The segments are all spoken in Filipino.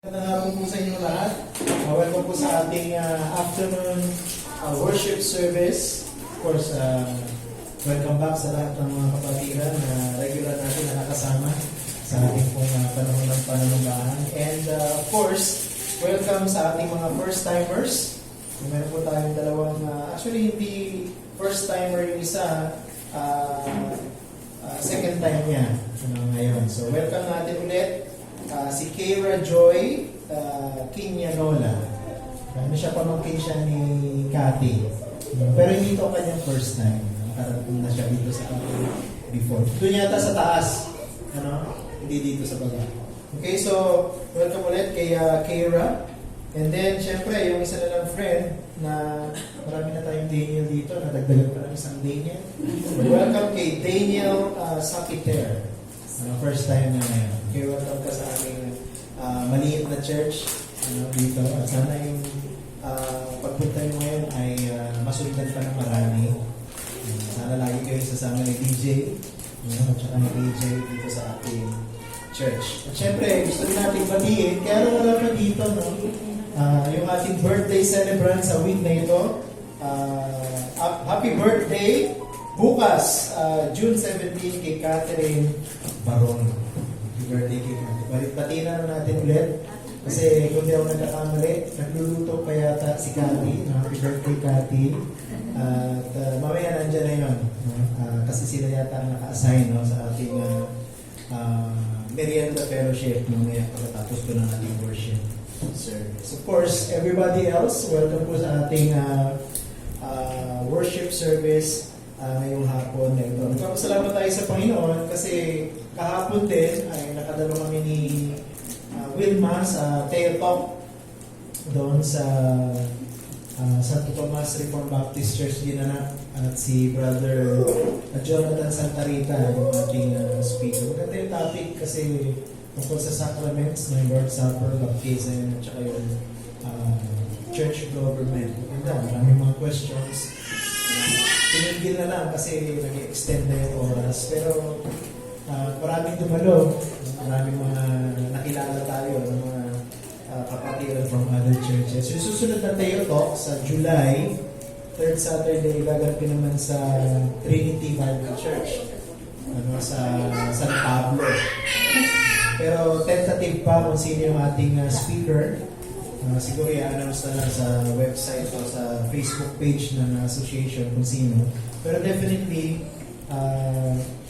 Magandang hapon po sa inyo lahat. Welcome po sa ating afternoon worship service. Of course, welcome back sa lahat ng mga kapatiran na regular natin na nakasama sa ating pong panahon ng panunumbahan. And of course, welcome sa ating mga first-timers. Meron po tayong dalawang, actually hindi first-timer yung isa, second time niya ngayon. So welcome natin ulit. Si Keira Joy Quiñanola. Ano siya, pamangkin siya ni Cathy. Pero hindi ito kanyang first time. Nakarating na siya dito sa atin before. Doon yata sa taas. Hindi dito sa baba. Okay, so welcome ulit kay Keira. And then, syempre, yung isa na lang friend na marami na tayong Daniel dito. Nadagdagan pa ng isang Daniel. Welcome kay Daniel Sakiter. First time na ngayon. Okay, welcome ka sa aming maliit na church dito. At sana yung pagpunta nyo ngayon ay masundan pa ng marami. Sana lagi kayo sasama ni DJ at saka ni DJ dito sa ating church. At syempre, gusto rin natin batiin, kaya wala pa dito, no? Yung ating birthday celebrant sa week na ito. Happy birthday! Bukas, June 17, kay Catherine Baron. Happy birthday kay Catherine. Batiin na natin ulit. Kasi kung di ako nagkakamali, nagluluto pa yata si Cathy. Happy birthday, Cathy. At mamaya nandyan na yun. Kasi sila yata naka-assign sa ating merienda fellowship mamaya pagkatapos ko ng ating worship service. Of course, everybody else, welcome po sa ating worship service ngayong hapon na ito. Nagpapasalamat tayo sa Panginoon kasi kahapon din ay nakadalo kami ni Wilma sa Teo Talk doon sa Santo Tomas Reformed Baptist Church Ginanap at si Brother Jonathan Santarita yung ating speaker. Maganda yung topic kasi tungkol sa sacraments, may Lord Supper, baptism, at saka yung church government. Maganda, maraming mga questions. Pinigil na lang kasi nag-extend na yung oras. Pero maraming dumalo. Maraming mga nakilala tayo ng mga kapatiran from other churches. Yung susunod na Teo Talk sa July, 3rd Saturday, gaganapin naman sa Trinity Bible Church. Sa San Pablo. Pero tentative pa kung sino yung ating speaker. Siguro i-announce na lang sa website o sa Facebook page ng association kung sino. Pero definitely,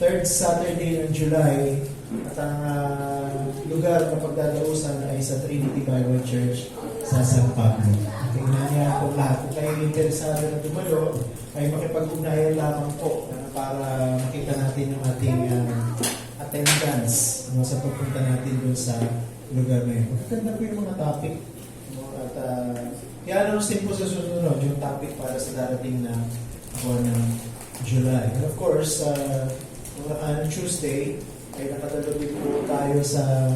3rd Saturday ng July at ang lugar na pagdadausan ay sa Trinity Bible Church sa San Pablo. Tingnan niya kung lahat. Kung kayo interesado na dumalo, ay makipag-ugnayan lamang po para makita natin yung ating attendance sa pagpunta natin dun sa lugar na yun. Maganda po yung mga topic. At i-announce din po sa susunod yung topic para sa darating na buwan ng July. And of course, on Tuesday, ay nakadalo din po tayo sa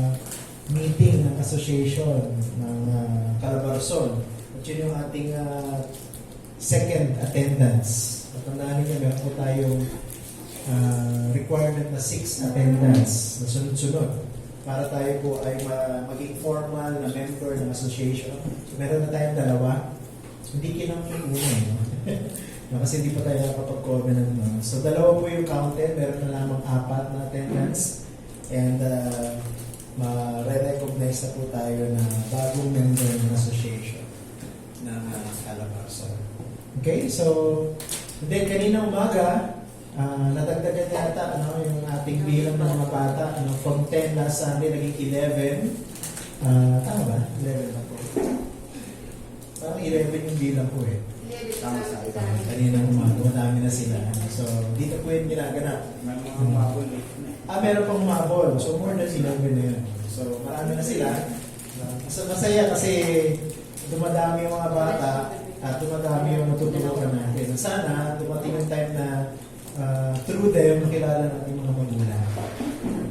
meeting ng association ng Calabarzon. At yun yung ating second attendance. At tandaan niyo, meron po tayong requirement na 6 attendance na sunod-sunod para tayo po ay maging formal na member ng association. So, meron na tayong 2. Hindi kinangin una, no? Kasi hindi pa tayo nakapag-covenant. No? So, 2 po yung counted. Meron na lamang 4 na attendance. And ma-recognize na po tayo na bagong member ng association ng Calabarzon. Okay, so then kanina umaga, nadagdagan yata yung ating bilang ng mga bata. From 10 last Sunday, naging 11. Tama ba? 11 na po. Parang 11 yung bilang po eh. Tama sa akin. Kanina umaga, madami na sila. So, dito po yung ginaganap. Meron pang umabol. So, more than 11 na yun. So, marami na sila. Masaya kasi dumadami yung mga bata at dumadami yung matutulungan natin. Sana, dumating yung time na through them, makilala natin mga magulang.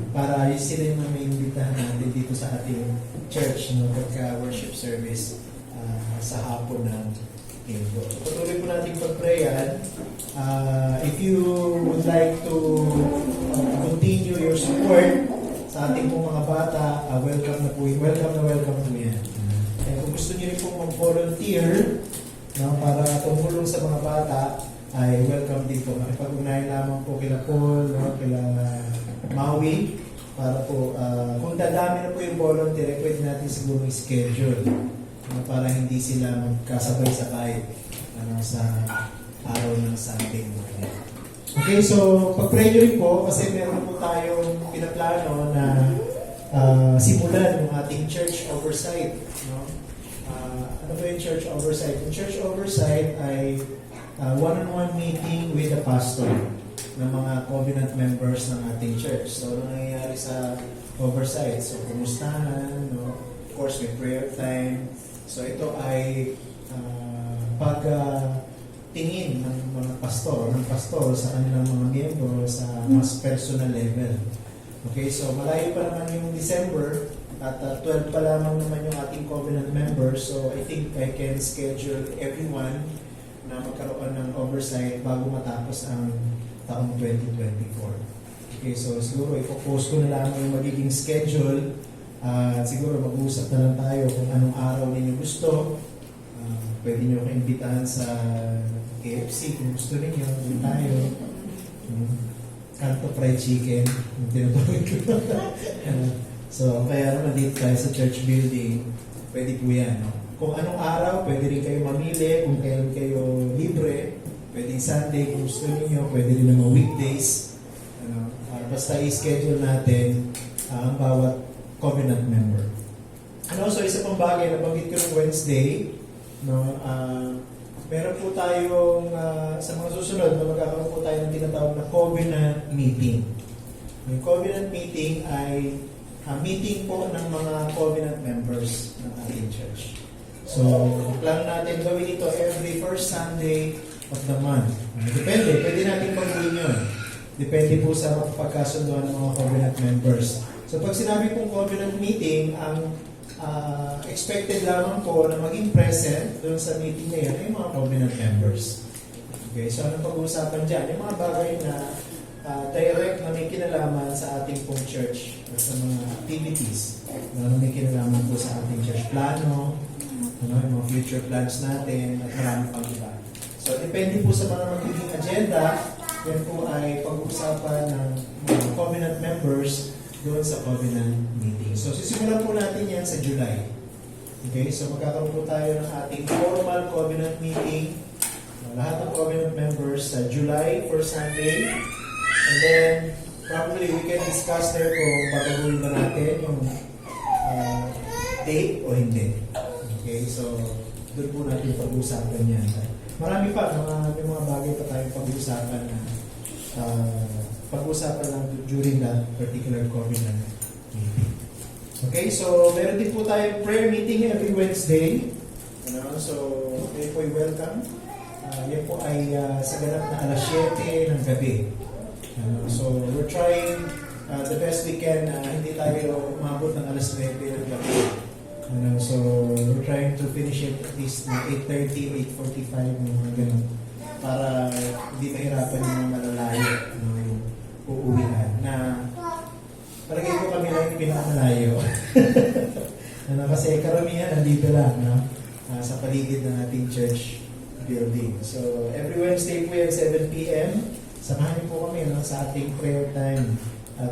Para sila yung may imbitahan natin dito sa ating church, pagka-worship service sa hapon ng linggo. Patuloy po natin pag-prayan. If you would like to continue your support sa ating pong mga bata, welcome na po yan. Kaya kung gusto niyo rin pong mag-volunteer, no, para tumulong sa mga bata, ay welcome dito. Makipag-ugnayan lamang po kila Paul, no, kila Maui, para po, kung dadami na po yung volunteer, pwede natin siguro i-schedule, no, para hindi sila magkasabay-sabay sa araw ng Sunday morning. Okay, so pag-pray nyo rin po, kasi meron po tayong pinaplano na simulan yung ating church oversight. No? Ano ba yung church oversight? Yung church oversight ay one-on-one meeting with the pastor ng mga covenant members ng ating church. So, ano nangyayari sa oversight? So, kumustahan, no? Of course, may prayer time. So, ito ay tingin ng mga pastor sa kanilang mga miyembro sa mas personal level. Okay, so malayo pa naman yung December at 12 pa lamang naman yung ating covenant members. So, I think I can schedule everyone na magkaroon ng oversight bago matapos ang taong 2024. Okay, so siguro ipopost ko na lang yung magiging schedule at siguro mag-uusap na lang tayo kung anong araw ninyo gusto. Pwede nyo kaimbitahan sa KFC kung gusto ninyo. Doon tayo. Kanto fried chicken. Yung tinutawag ko. So, kaya naman dito tayo sa church building, pwede po yan. No? Kung anong araw, pwede rin kayo mamili. Kung kailan kayo libre, pwedeng Sunday kung gusto niyo, pwede rin naman weekdays. Basta i-schedule natin ang bawat covenant member. So isa pang bagay, nabanggit ko ng Wednesday, no, meron po tayong sa mga susunod na magkakaroon po tayo ng tinatawag na covenant meeting. Yung covenant meeting ay meeting po ng mga covenant members ng ating church. So, plan natin gawin ito every first Sunday of the month. Depende, pwede natin pag-gawin yun. Depende po sa pagkasunduan ng mga covenant members. So, pag sinabi pong covenant meeting, ang expected lamang po na maging present doon sa meeting na yan ay mga covenant members. Okay, so anong pag-uusapan dyan? Yung mga bagay na direct na may kinalaman sa ating pong church at sa mga activities na may kinalaman po sa ating church plano, yung mga future plans natin at marami pang iba. So, depende po sa mga magiging agenda, yan po ay pag-uusapan ng mga covenant members doon sa covenant meeting. So, sisimulan po natin yan sa July. Okay, so magkakaroon po tayo ng ating formal covenant meeting. Lahat ng covenant members sa July, first Sunday. And then, probably we can discuss there kung patuloy ba natin yung date o hindi. Okay, so doon po natin pag-uusapan yan. Marami pa, may mga bagay pa tayong pag-uusapan na pag-uusapan lang during that particular covenant meeting. Okay, so meron din po tayong prayer meeting every Wednesday. So, kayo po ay welcome. Yan po ay sa ganap na alas 7 ng gabi. So, we're trying the best we can. Hindi tayo umabot ng alas 9 ng gabi. So, we're trying to finish it at least 8:30, 8:45, mga ganun. Para hindi mahirapan yung mga malalayo yung uuwihan. Na palagay ko kami lang yung pinakamalayo. Kasi karamihan nandito lang, no? Sa paligid ng ating church building. So, every Wednesday po yan, 7 p.m. Samahan niyo po kami sa ating prayer time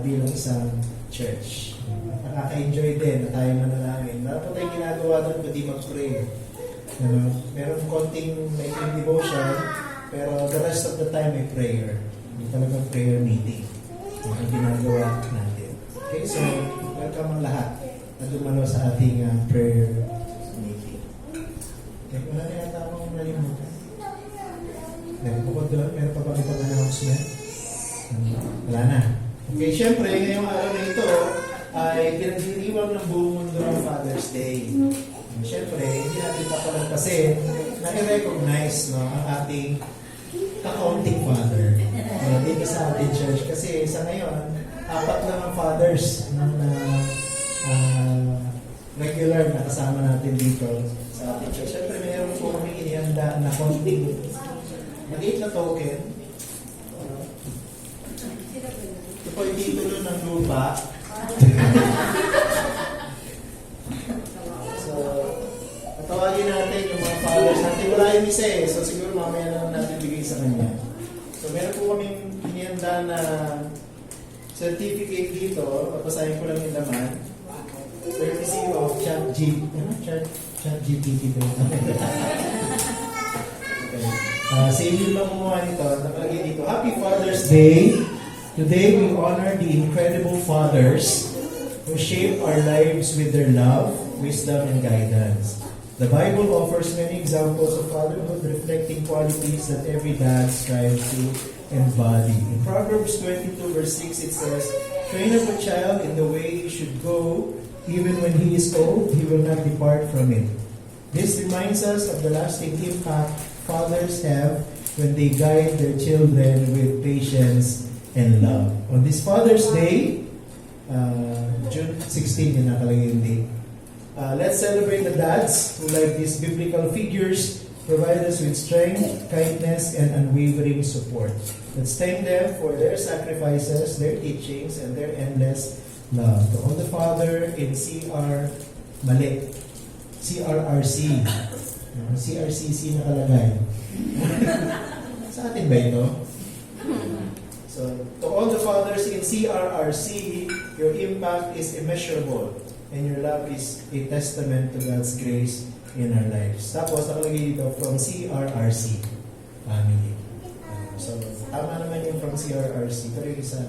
bilang isang church. Nakaka-enjoy din na tayo manalangin. Wala pa tayong ginagawa doon kundi mag-pray. Meron konting maikling devotion, pero the rest of the time ay prayer. Talagang prayer meeting. Ang ginagawa natin. Okay, so welcome ang lahat na dumalo sa ating prayer meeting. Okay, wala na yata akong nalimutan. Bukod doon, meron pa ba itong announcement? Wala na. Okay, syempre, ngayong araw na ito ay pinagdiriwang ng buong mundo ng Father's Day. Syempre, hindi natin papalagpasin na i-recognize ang ating accounting father dito sa ating church. Kasi sa ngayon, 4 lang ang fathers na regular na kasama natin dito sa ating church. Syempre, mayroon po kami inihanda na konting maliit na token. Ito po yung titulo ng lupa So, patawagin natin yung mga fathers natin. Wala yung isa eh. So, siguro mamaya na lang natin bigay sa kanya. So, meron po kaming inihanda na certificate dito. Papasahin ko lang yung laman. Courtesy of ChatGPT ba yun? Okay. Sa inyo lang kumuha nito. Nakalagay dito, Happy Father's Day. Today we honor the incredible fathers who shape our lives with their love, wisdom, and guidance. The Bible offers many examples of fatherhood reflecting qualities that every dad strives to embody. In Proverbs 22 verse 6 it says, Train up a child in the way he should go, even when he is old, he will not depart from it. This reminds us of the lasting impact fathers have when they guide their children with patience and love. On this Father's Day, June 16 yung nakalagay yung date. Let's celebrate the dads who, like these biblical figures, provide us with strength, kindness, and unwavering support. Let's thank them for their sacrifices, their teachings, and their endless love. To all the Father in CRRC. CRCC nakalagay. Sa atin ba ito? So, to all the fathers in CRRC, your impact is immeasurable and your love is a testament to God's grace in our lives. Tapos, nakalagay dito from CRRC family. So, tama naman yung from CRRC. Pero yung isa,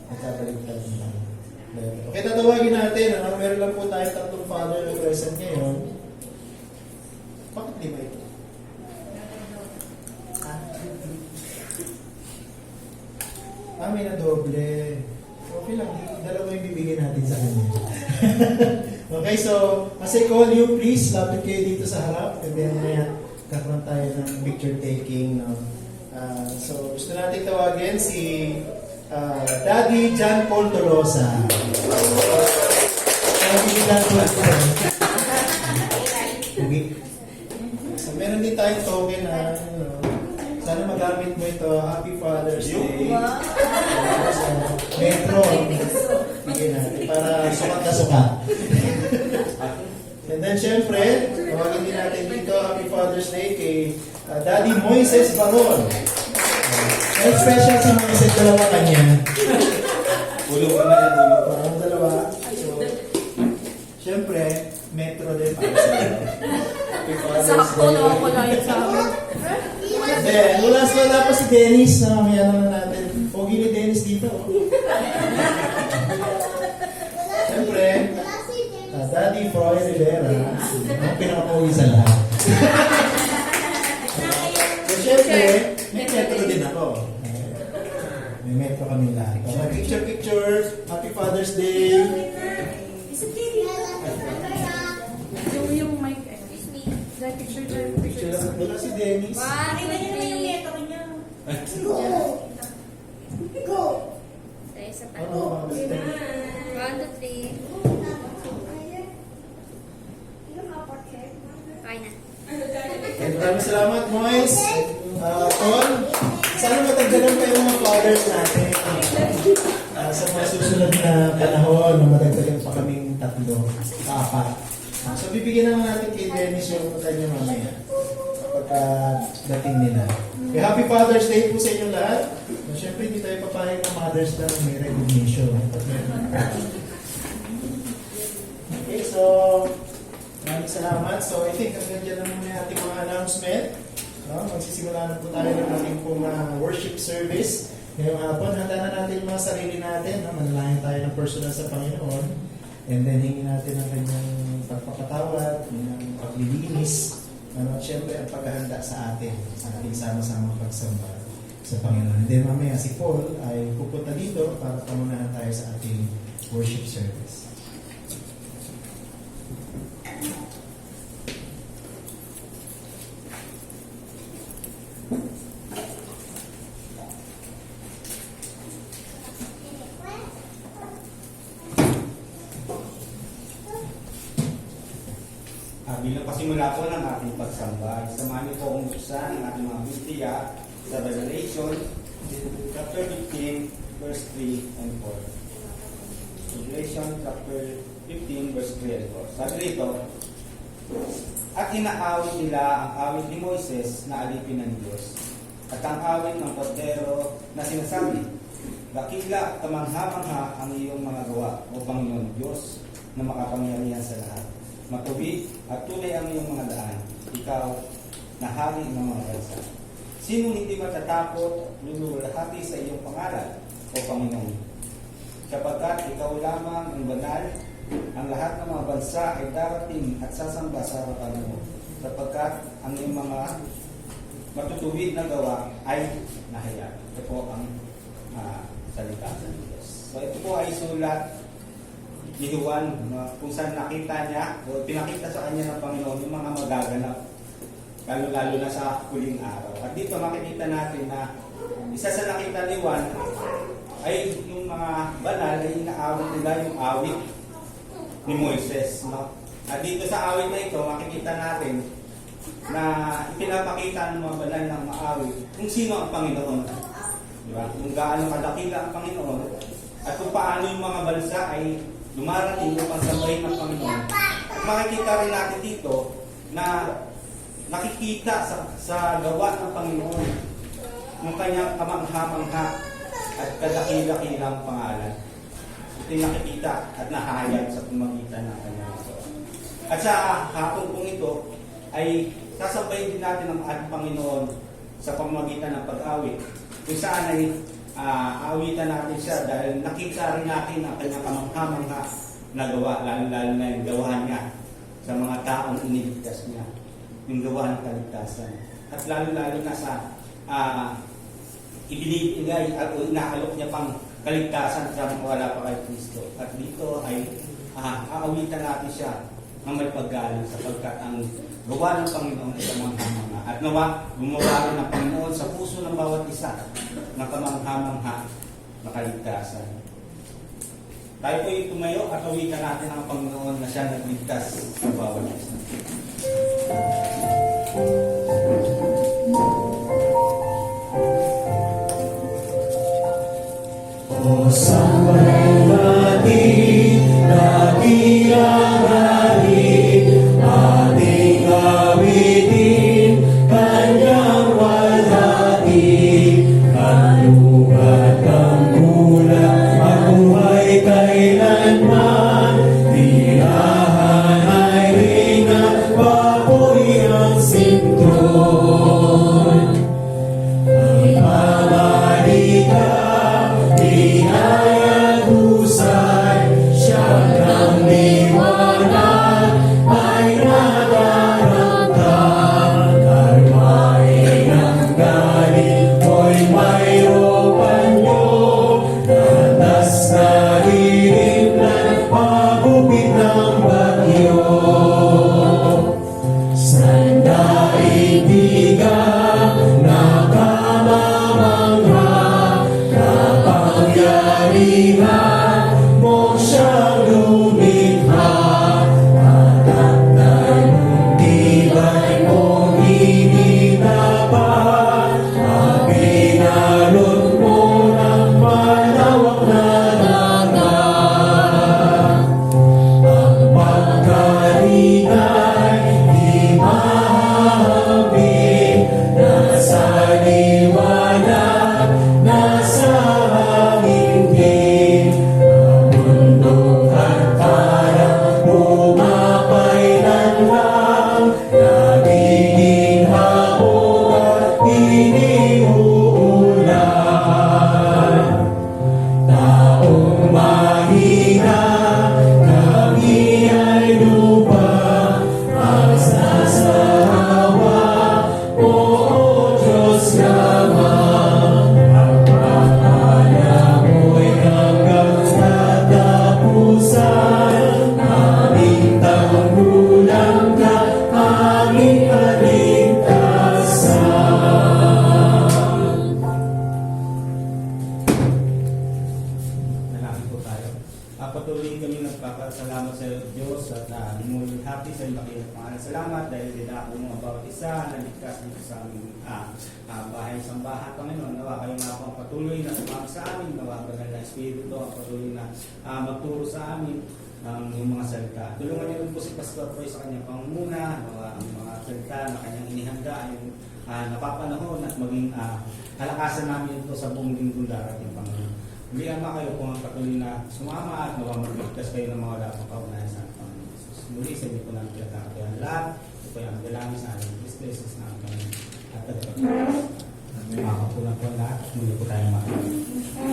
nagkabaliktad naman. Okay, tatawagin natin. Meron lang po tayo tatlong father na present ngayon. Bakit lima ito? May na doble. Okay lang, dalawa yung bibigyan natin sa kanya. Okay, so, as I call you, please, lapit kayo dito sa harap. And then, kakaroon tayo ng picture taking. No? So, gusto natin tawagin si Daddy John Paul Tolosa. So, meron din tayong token na, sana magamit mo ito. Happy Father's Day. So, Metro. Bigyan natin para sukat na sukat. And then, syempre, tawagin din natin dito, Happy Father's Day kay Daddy Moises Baron. May special si Moises, dalawa kanya. Ulong ka na yan, ulong. Parang dalawa. So, syempre, Metro din para sa iyo. Happy Father's Day. Sakto naman ko na yun sa amin. Then, last na po si Dennis na mamaya naman natin. Pogi ni Dennis dito. Siyempre, Daddy Froy Rivera, ang pinakapogi sa lahat. So, siyempre, may metro din ako. May metro kami lahat. Picture. Happy Father's Day. Yung mic, that picture. Picture lang. Wala si Dennis. Pakita niyo naman yung neto niya. Go! Isa pa. Oo, mga basta. 1, 2, 3. Okay na. Maraming salamat, Moise. Tol, sana matagdagan pa yung mga fathers natin. Sa mga susunod na panahon, matagdagan pa kaming 3, 4. So, bibigyan naman natin kay Dennis yung kanya mamaya. Pagka dating nila. Okay, Happy Father's Day po sa inyo lahat. Siyempre, hindi tayo papayag ng mothers na may recognition. Okay, so, maraming salamat. So, I think hanggang dyan na muna yung ating mga announcement. Magsisimula na po tayo ng ating pong worship service. Ngayong hapon, handa na natin yung mga sarili natin. Manalangin tayo ng personal sa Panginoon. And then, hingin natin ang kanyang pagpapatawad, ang paglilinis, at syempre ang paghahanda sa atin, sa ating sama-sama pagsamba sa Panginoon. And then, mamaya si Paul ay pupunta dito para pamunahan tayo sa ating worship service. Bilang pasimula po ng ating pagsamba, samahan niyo po akong buksan ng ating mga Biblia sa Revelation, chapter 15, verse 3 and 4. Revelation chapter 15 verse 12. Sabi rito, at inaawit nila ang awit ni Moises na alipin ng Diyos. At ang awit ng Kordero na sinasabi, dakila at kamangha-mangha ang iyong mga gawa, o Panginoon Diyos na makapangyarihan sa lahat. Matuwid at tunay ang iyong mga daan, ikaw na hari ng mga bansa. Sino hindi matatakot, lululahati sa iyong pangalan, o Panginoon? Sapagkat ikaw lamang ang banal, ang lahat ng mga bansa ay darating at sasamba sa harapan mo. Sapagkat ang iyong mga matutuwid na gawa ay nahayag. Ito po ang salita ng Diyos. So ito po ay sulat ni Juan kung saan nakita niya o pinakita sa kanya ng Panginoon yung mga magaganap lalo na sa huling araw. At dito makikita natin na isa sa nakita ni Juan ay yung mga banal ay inaawit nila yung awit ni Moises. No? At dito sa awit na ito makikita natin na ipinapakita ng mga banal ng maawit kung sino ang Panginoon. Diba? Kung gaano kadakila ang Panginoon at kung paano yung mga bansa ay dumarating upang sambahin ng Panginoon. At makikita rin natin dito na nakikita sa gawa ng Panginoon yung kanyang kamangha-mangha at kadakila-kilang pangalan. Ito yung nakikita at nahayag sa pamagitan ng kanyang gawa. At sa hapon pong ito ay sasabayin din natin ang ating Panginoon sa pamamagitan ng pag-awit. Kung saan ay awitan natin siya dahil nakita rin natin ang kanyang kamangha-mangha na gawa, lalo na yung gawa niya sa mga taong iniligtas niya, yung gawa ng kaligtasan. At lalo na sa ibinibigay at inaalok niya pang kaligtasan sa mga wala pa kay Kristo. At dito ay aawitan natin siya ng may paggalang sapagkat ang gawa ng Panginoon ay kamangha-mangha. At gumawa rin ng Panginoon sa puso ng bawat isa ng kamangha-mangha na kaligtasan. Tayo po yung tumayo at awitan natin ang Panginoon na siya nagligtas sa bawat isa. O sambahin natin, dakilang hari, ating awitin, kanyang walhati, kalugat ang bulan, mabuhay kailanman, tirahan ay ringa, baboy ang sintron. Ang pamarika, pangalan. Salamat dahil dinako mo ang bawat isa na ligtas dito sa aming bahay ng sambahan. Panginoon, nawa kayo nga po ang patuloy na sumama sa amin. Nawa ka na Espiritu ang patuloy na magturo sa amin ng mga salita. Tulungan niyo rin po si Pastor Troy sa kanyang pangunguna. Nawa ang mga salita na kanyang inihanda ay napapanahon at maging halakasan namin ito sa buong linggong darating, Panginoon. Hulihan mo kayo kung ang patuloy na sumama at nawa magligtas kayo ng mga wala pang kaunayan sa Panginoon Jesus. Muli sa inyo po namin pinagkakayan lahat. Ito po yung dalangin sa ating Christ na kami at tagapagpapalala. Makakulang po lahat. Muli po tayo makakita.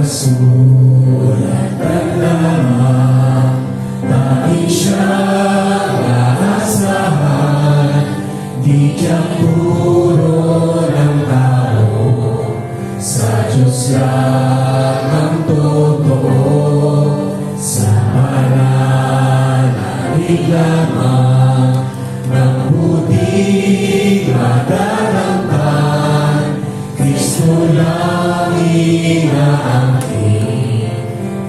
Kasulatan lamang, nais siyang aasahan, di siyang puro ng tao, sa Diyos lang ang totoo, sa pananalig lamang, ng buting madaramtan, Kristo lang inaangkin,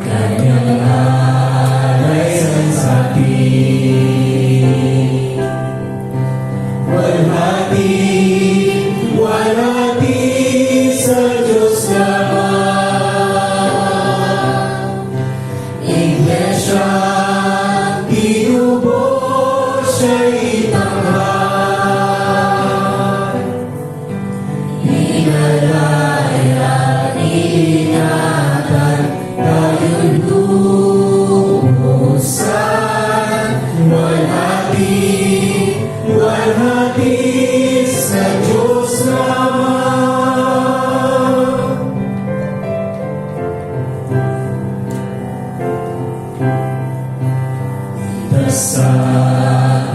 Kanyang alay sa atin. Walhati sa Diyos lamang, Iglesia, tinubos siya'y itanghal, inalaya, ingatan, tayo'y lumusan. Walhati sa Diyos lamang. Sa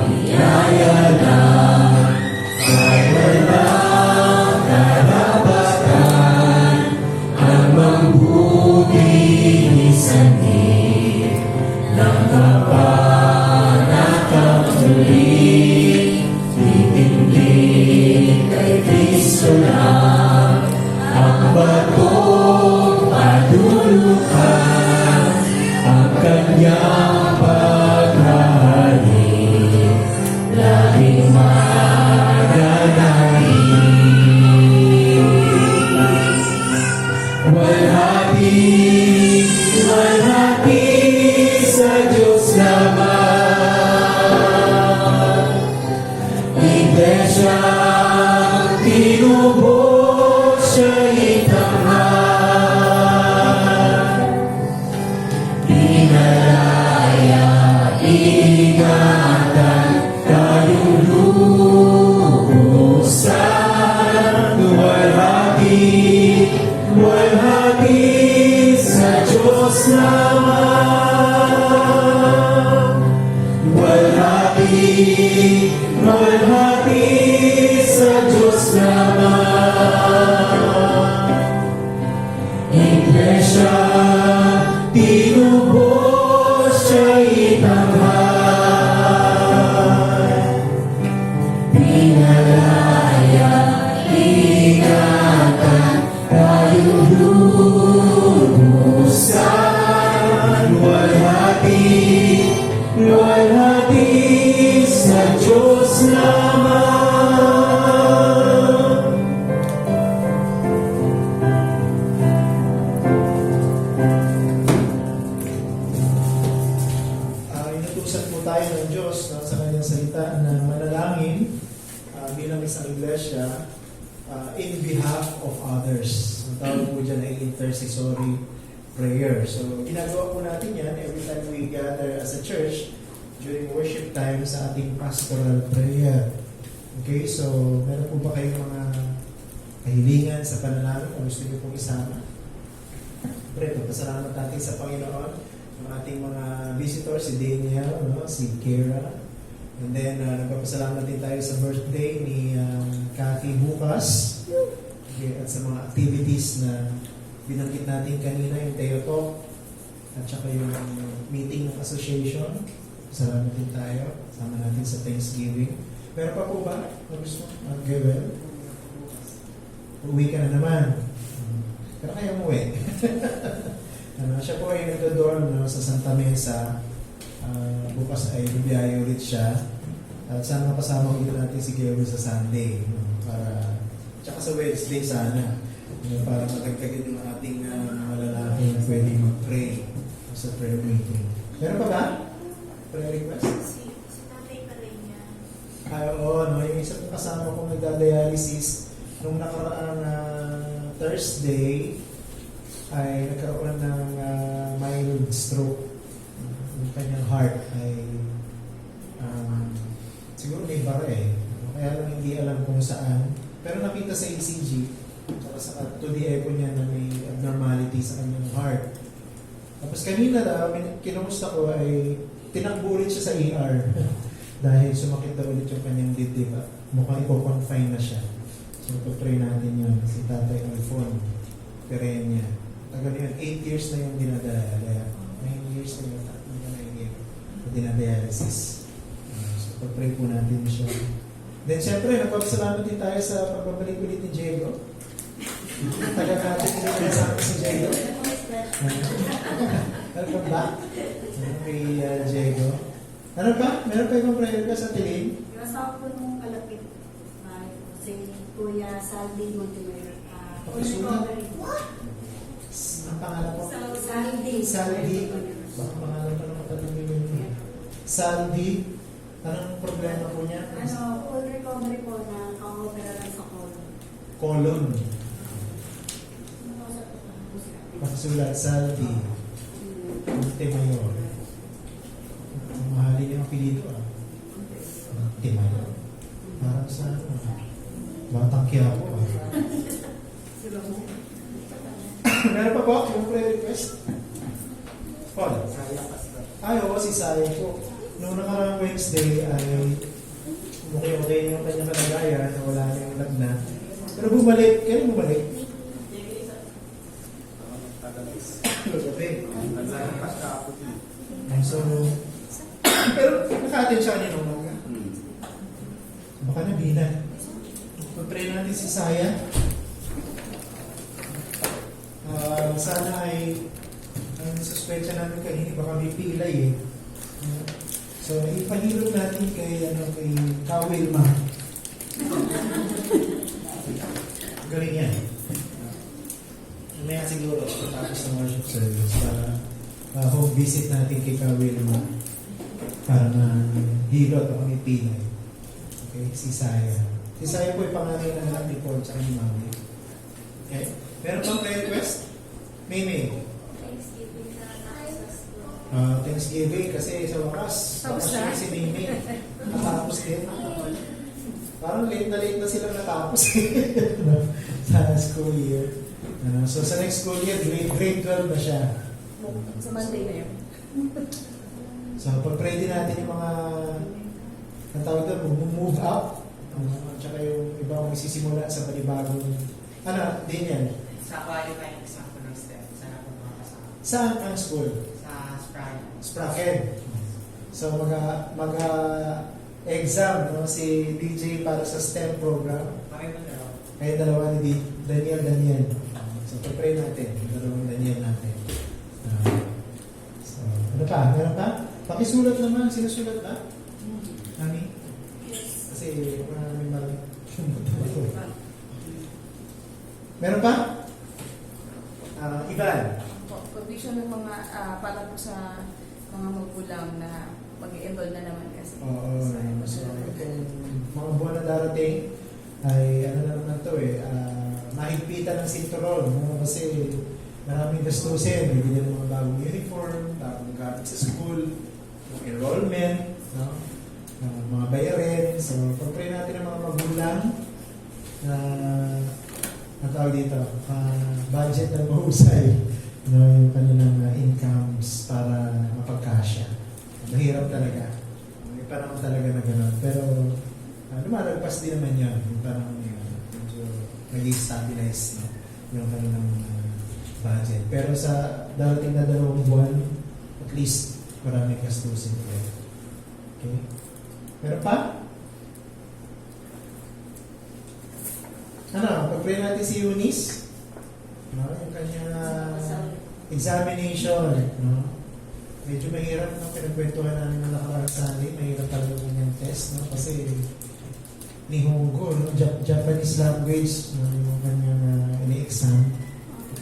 biyaya lang, ay walang karapatan ang mambubinisan ng kapanatang muli. Titindig kay Kristo lang ang batong padulukan, ang kanyang paghahari, laging mananalig. Walhati sa Diyos lamang, Iglesia, tinubos siya'y itanghal, inalaya, ingatan, tayong lulusan. Walhati sa Diyos lamang, walhati sa Diyos lamang, Iglesia, tinubos siya'y itanghal, pinalaya, ingatan, tayong lulusan. Walhati sa Diyos lamang. Inutusan po tayo ng Diyos sa kanyang salita na manalangin bilang isang iglesia in behalf of others. Ang tawag po dyan ay intercessory prayer. So, ginagawa po natin yan every time we gather as a church during worship time sa ating pastoral prayer. Okay, so meron po ba kayong mga kahilingan sa panalangin o gusto niyo pong isama? Siyempre, pagpasalamat natin sa Panginoon ang ating mga visitors, si Daniel, si Kira. And then, nagpapasalamat din tayo sa birthday ni Kathy bukas. Okay, at sa mga activities na binanggit natin kanina, yung Teo Talk, at saka yung meeting ng association. Salamat din tayo. Sama natin sa Thanksgiving. Meron pa po ba? Gusto mo? Gawin? Uwi ka na naman. Pero kaya umuwi. Siya po ay nagdodorm sa Santa Mesa. Bukas ay bibiyahe ulit siya. At sana kasama ulit natin si Gawin sa Sunday. Para, tsaka sa Wednesday sana. Para matagtagin yung ating malalaki na pwede mag-pray sa prayer meeting. Meron pa ba? Prayer request? Si tatay pa rin niya. Oo, no, yung isa kong kasama kong nagda-dialysis nung nakaraang Thursday ay nagkaroon ng mild stroke. Yung kanyang heart ay siguro may bara eh. Kaya lang hindi alam kung saan. Pero nakita sa ECG at sa 2D echo niya na may abnormality sa kanyang heart. Tapos kanina daw, kinumusta ko ay tinakbo ulit siya sa ER dahil sumakit daw ulit yung kanyang dibdib. Mukhang ipo-confine na siya. So, pag-pray natin yun. Si Tatay Alfon Perenya. Tagal yun, 8 years na yung dinadala. 9 years na yung dinadialysis. So, pag-pray po natin siya. Then, syempre, nagpapasalamat din tayo sa pagbabalik ulit ni Diego. Tagal natin pinag-asama si Diego. Welcome back. Kay Diego. Ano pa? Meron pa ibang prayer ka sa tiling? Yung asawa ko nung kalapit, si Kuya Saldi Montemero. Pakisulat. Ang pangalan ko? Saldi. Saldi. Baka pangalan pa naman talagang yun. Saldi. Anong problema po niya? Full recovery po na kang-opera lang sa colon. Colon. Pakisulat. Saldi. Montemayor. Mahalin yung apelido ah. Montemayor. Parang sa Batang Quiapo ah. Meron pa po yung prayer request? Paul? Ay, oo, si Saya po. Noong nakaraang Wednesday ay okay yung kanyang kalagayan na wala na yung lagnat. Pero bumalik. Kailan bumalik? Gabi. So, pero naka-attend siya kanina umaga. Baka nabinan. Pag-pray natin si Saya. Sana ay ang suspension namin kanina baka may pilay eh. So, ipahilot natin kay Kawilma. Galing yan. Mamaya siguro tapos ng worship service para home visit natin kay Kawilma para hilot o may pilay. Okay, si Saya. Si Saya po ay panganay ng anak ni Paul sa kanyang mami. Okay? Meron pang prayer request? May. Thanksgiving sa school. Thanksgiving kasi sa wakas. Tapos Tapos na? si Mimi. Natapos din. Parang late na silang natapos sa school year. So sa next school year, grade 12 na siya. Sa Monday na yun. So pag-pray din natin yung mga ang tawag doon, move up. Tsaka yung ibang magsisimula sa panibagong din yan. Sa qualifying exam ko ng STEM, sana po makakasama. Saan ang school? Sa Sprague. Spraken. So mag-exam si DJ para sa STEM program. Bakit mo dalawa? Kaya dalawa ni Daniel. So pray natin, yung dalawang Daniel natin. So ano pa? Meron pa? Pakisulat naman, sinusulat ba? Ani? Kasi may mali. Meron pa? Ivan. Provision ng mga para po sa mga magulang na mag-i-enroll na naman kasi. Oo. So, itong mga buwan na darating ay ano na naman to mahigpitan ng sinturon. Kasi maraming gastusin. Bibili ng mga bagong uniform, bagong gamit sa school, yung enrollment, no? Mga bayarin. So, pag-pray natin ang mga magulang na ang tawag dito, budget na mahusay, no, yung kanilang incomes para mapagkasya. Mahirap talaga. May panahon talaga na gano'n. Pero lumalagpas din naman yun. Yung panahon yun. Medyo nag-stabilize, no, yung kanilang budget. Pero sa darating na 2 buwan, at least marami gastusin ko. Okay? Meron pa? Pag-pray natin si Eunice. No? Yung kanyang examination. No? Medyo mahirap no? Pinagkwentuhan namin ng nakaraang Sunday. Mahirap talaga yung test. No? Kasi Nihongo, no? Japanese language, no? Yung kanyang ini-exam.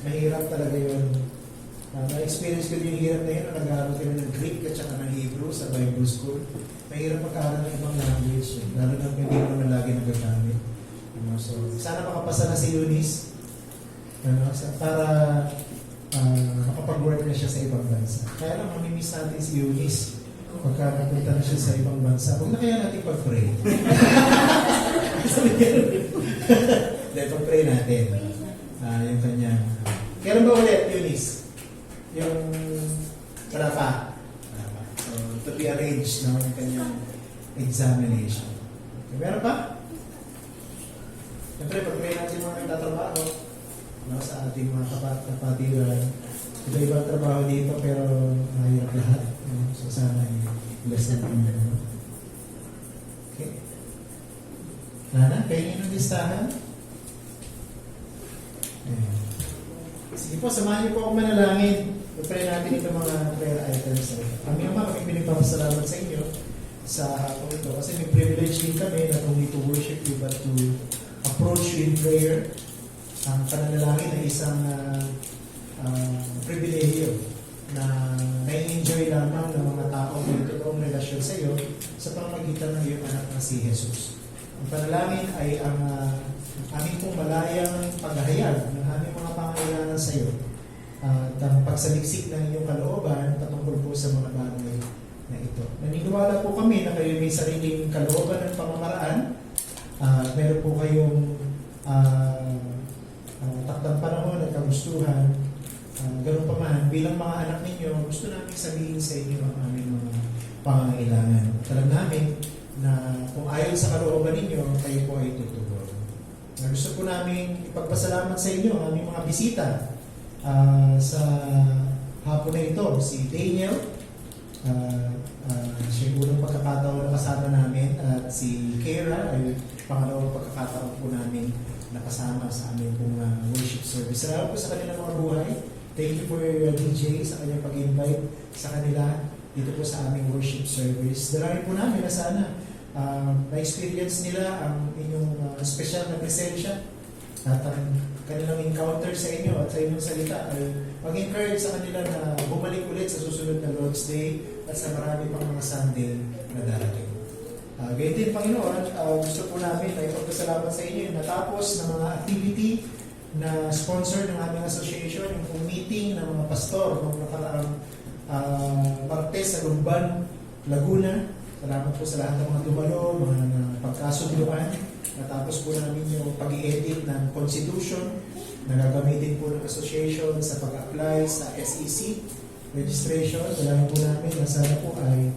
Mahirap talaga yun. Na-experience ko yung hirap na yun. Nag-aaral kami ng Greek at saka ng Hebrew sa Bible School. Mahirap mag-aaral ng ibang language. Lalo na hindi naman lagi nagagamit. So, sana makapasa na si Eunice para makapag-work na siya sa ibang bansa. Kaya lang, mamimiss natin si Eunice pagka napunta na siya sa ibang bansa. Huwag na kaya natin pag-pray. Dahil pag-pray natin. Yung kanya. Kailan ba ulit, Eunice? Yung wala pa. So, to be arranged na yung kanyang examination. Okay, meron pa? Siyempre, pag-pray natin mga nagtatrabaho sa ating mga kapatiran. Iba-ibang trabaho dito pero mahirap lahat. So sana i-bless natin yun. Okay. Nana, kayo ng listahan? Ayan. Sige po, samahan niyo po ako manalangin. Pag-pray natin itong mga prayer items. Kami naman, kami pinagpapasalamat sa inyo sa hapon ito. Kasi may privilege din kami not only to worship you but to approach you in prayer. Ang pananalangin ay isang pribilehiyo na nai-enjoy lamang ng mga tao may totoong relasyon sa iyo sa pamamagitan ng iyong anak na si Jesus. Ang panalangin ay ang aming pong malayang paghahayag ng aming mga pangailangan sa iyo at ang pagsaliksik ng iyong kalooban patungkol po sa mga bagay na ito. Naniniwala po kami na kayo may sariling kalooban ng pamamaraan. Meron po kayong takdang panahon at kagustuhan. Ganun pa man, bilang mga anak ninyo, gusto namin sabihin sa inyo ang aming mga pangangailangan. Alam namin na kung ayon sa kalooban ninyo, kayo po ay tutugon. Gusto po namin ipagpasalamat sa inyo ang aming mga bisita sa hapon na ito. Si Daniel, siya yung unang pagkakataon na kasama namin, at si Kara ay pangalawang pagkakataon po namin nakasama sa aming pong worship service. Salamat po sa kanilang mga buhay. Thank you for DJ sa kanyang pag-invite sa kanila dito po sa aming worship service. Dalangin po namin na sana na-experience nila ang inyong special na presensya at ang kanilang encounter sa inyo at sa inyong salita ay mag-encourage sa kanila na bumalik ulit sa susunod na Lord's Day at sa marami pang mga Sunday na darating. Gayun din, Panginoon, gusto po namin na ipagpasalamat sa inyo yung natapos ng mga activity na sponsor ng aming association, yung pong meeting ng mga pastor ng nakaraang Martes sa Lumban, Laguna. Salamat po sa lahat ng mga dumalo, mga pagkasunduan. Natapos po namin yung pag-i-edit ng Constitution na gagamitin po ng association sa pag-apply sa SEC registration. Salamat po namin na sana po ay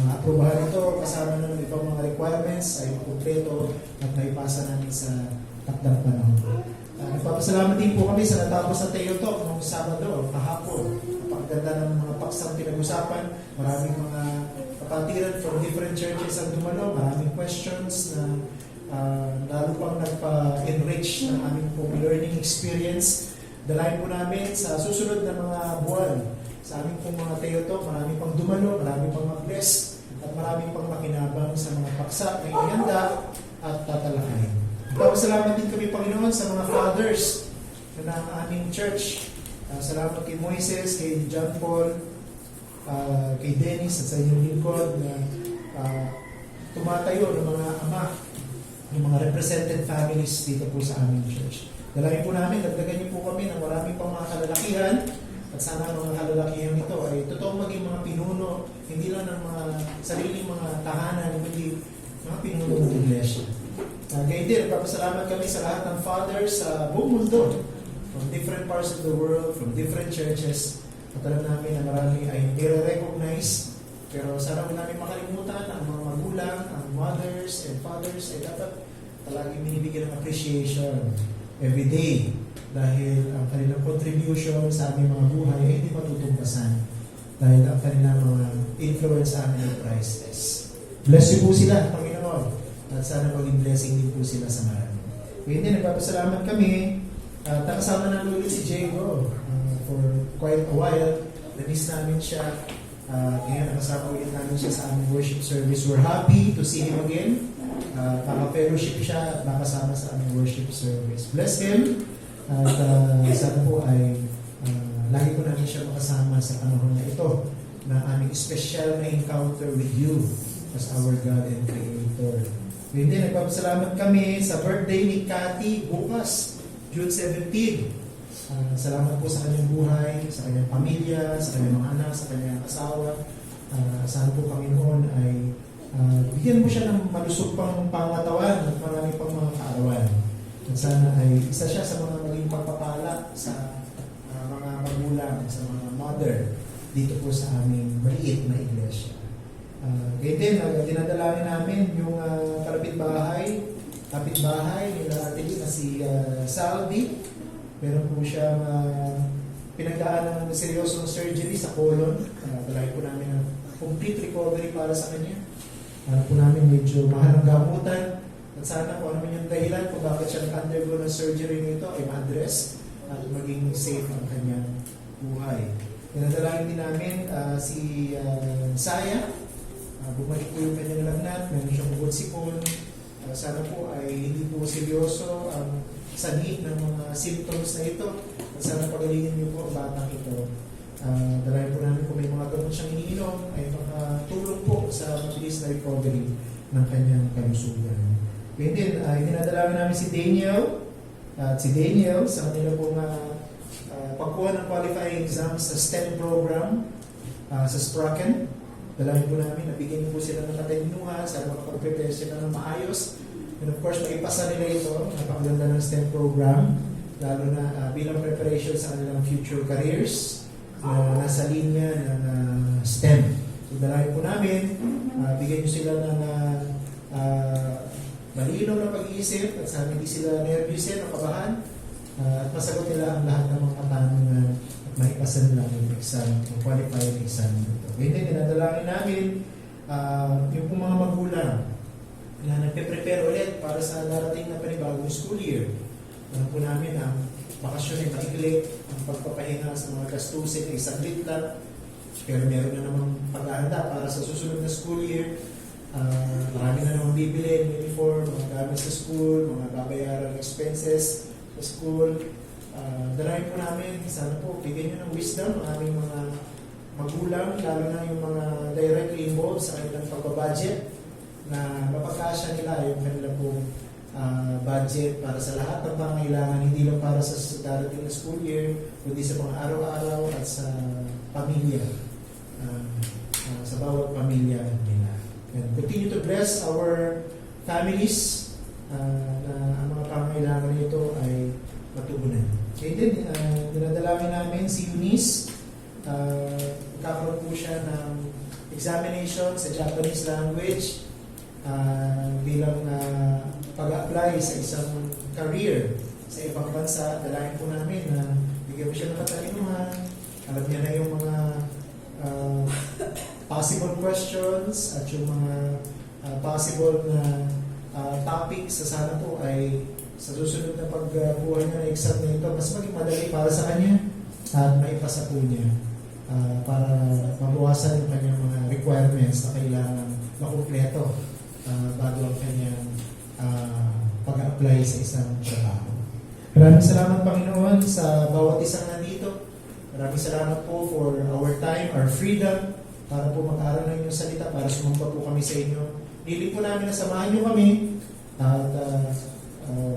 ma-aprobahan ito kasama na ng ibang mga requirements ay kumpleto at naipasa namin sa takdang panahon. Nagpapasalamat din po kami sa natapos na Teo Talk noong Sabado, kahapon. Napakaganda ng mga paksang pinag-usapan. Maraming mga kapatiran from different churches ang dumalo. Maraming questions na lalo pang nagpa-enrich ng aming pong learning experience. Dalayan po namin sa susunod na mga buwan sa aming pong mga Teo Talk. Maraming pang dumalo, maraming pang mag-bless, at maraming pang makinabang sa mga paksa na ihanda at tatalakayin. Salamat din kami, Panginoon, sa mga fathers na ng aming church. Salamat kay Moises, kay John Paul, kay Dennis at sa inyong lingkod na tumatayo ng mga ama, ng mga represented families dito po sa aming church. Dalangin po namin, dagdagan niyo po kami ng maraming pang mga kalalakihan at sana ang mga kalalakihan ito ay totoong maging mga pinuno, hindi lang ng mga sariling mga tahanan, kundi mga pinuno ng iglesia. Ngayon din, nagpapasalamat kami sa lahat ng fathers sa buong mundo, from different parts of the world, from different churches. At alam namin na marami ay nire-recognize, pero sana huwag namin makalimutan ang mga magulang, ang mothers and fathers ay dapat talagang binibigyan ng appreciation every day dahil ang kanilang contribution sa aming mga buhay ay hindi matutumbasan dahil ang kanilang mga influence sa amin ay priceless. Bless you po sila, Panginoon, at sana maging blessing din po sila sa marami. Hindi, nagpapasalamat kami at nakasama namin ulit si Diego for quite a while. Na-miss namin siya. Ngayon, nakasama ulit namin siya sa aming worship service. We're happy to see him again. Maka-fellowship siya at makasama sa aming worship service. Bless him. At sana po ay lagi ko namin siya makasama sa panahon na ito na aming special na encounter with you as our God and Creator. Hindi, nagpapasalamat kami sa birthday ni Cathy bukas, June 17. Salamat po sa kanyang buhay, sa kanyang pamilya, sa kanyang mga anak, sa kanyang asawa. Sana po Panginoon ay bigyan mo siya ng malusog pang pangatawan at marami pang mga kaarawan. At sana ay isa siya sa mga maging pagpapala sa mga magulang, sa mga mother dito po sa aming maliit na iglesia. Ganyan din, dinadalangin namin yung kapitbahay nila atin na si Salvi. Meron po siyang pinagdaan ng seryosong surgery sa colon. Dalangin po namin ng complete recovery para sa kanya. Po namin medyo mahal ang gamutan. At sana kung ano man yung dahilan kung bakit siya nag-undergo ng surgery nito ay ma-address at maging safe ang kanyang buhay. Dinadalangin din namin si Saya. Bumalik po yung kanyang lagnat, meron siyang bukod sipon. Sana po ay hindi po seryoso ang sanhi ng mga symptoms na ito. At sana pagalingin niyo po ang batang ito. Dalangin po namin kung may mga gamot siyang iniinom ay makatulong po sa mabilis na recovery ng kanyang kalusugan. Ngayon din, dinadalangin namin si Daniel. At si Daniel sa kanila pong pagkuha ng qualifying exams sa STEM program sa Spraken. Dalangin po namin, nabigyan niyo po sila ng katalinuhan, sana makapag-prepare sila ng maayos. And of course, maipasa nila ito, napakaganda ng STEM program, lalo na bilang preparation sa kanilang future careers na nasa linya ng STEM. So dalangin po namin, bigyan niyo sila ng malinaw na pag-iisip at sana hindi sila nervous o kabahan at masagot nila ang lahat ng mga katanungan at maipasa nila yung exam, yung qualifying exam nito. Ganyan, dinadalangin namin yung mga magulang na nagpe-prepare ulit para sa darating na panibagong school year. Alam po namin ang bakasyon ay maikli, ang pagpapahinga sa mga gastusin ay saglit lang, pero meron na namang paghahanda para sa susunod na school year. Marami na namang bibili, uniform, mga gamit sa school, mga babayaran expenses sa school. Dalangin po namin, sana po bigyan nyo ng wisdom ang aming mga magulang, lalo na yung mga directly involved sa kanilang pagbabudget na mapagkasya nila yung kanilang pong budget para sa lahat ng pangailangan, hindi lang para sa darating na school year, kundi sa mga araw-araw at sa pamilya, sa bawat pamilya nila. And continue to bless our families na ang mga pangailangan nito ay matugunan. Okay din, dinadalangin namin si Eunice. Magkakaroon po siya ng examination sa Japanese language bilang pag-apply sa isang career sa ibang bansa. Dalangin po namin na bigyan mo siya ng katalinuhan. Alam niya na yung mga possible questions at yung mga possible na topics sa sana po ay sa susunod na pagbuhay niya ng exam na ito, mas maging madali para sa kanya at maipasa po niya para mabawasan yung kanyang mga requirements na kailangan makumpleto bago ang kanyang pag-apply sa isang trabaho. Maraming salamat Panginoon sa bawat isang nandito. Maraming salamat po for our time, our freedom, para po mag-aral ng inyong salita, para sumamba po kami sa inyo. Hiling po namin na samahan niyo kami at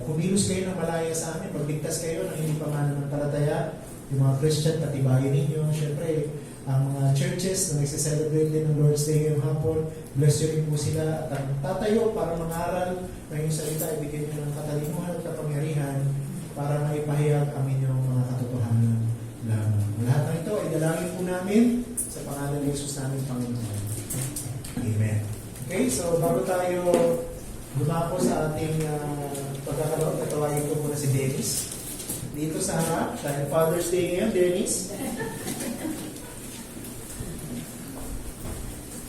kumilos kayo ng malaya sa amin, pagligtas kayo ng hindi pa mananampalataya, yung mga Christian, patibayin ninyo. Siyempre, ang mga churches na nagsiselebrate din ng Lord's Day ngayong hapon, bless nyo rin po sila at ang tatayo para mangaral ng inyong salita, ibigay nyo ng katalinuhan at kapangyarihan para maipahayag ang inyong mga katotohanan lamang. Lahat ng ito ay dalangin po namin sa pangalan ni Jesus namin Panginoon. Amen. Okay, so bago tayo dumako sa ating pagkakaroon, tatawagin ko muna si Dennis. dito sa harap, dahil Father's Day ngayon, Dennis.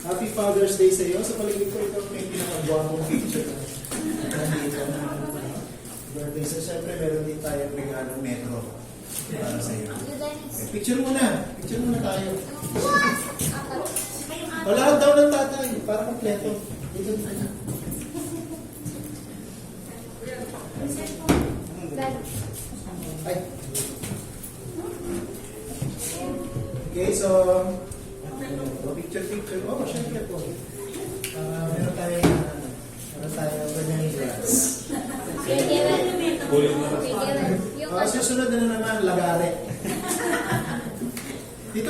Happy Father's Day sa iyo. Sa paligid ko, ito may pinakagwapong picture. Nandito na birthday. So, syempre, meron din tayong regalong metro para sa iyo. Okay, picture muna. Picture muna tayo. Wala daw ng tatay. Para kompleto. Dito na. Ay. Okay, so picture. Oh, syempre po. Meron tayong ganyan glass. Susunod na naman, lagare. Dito.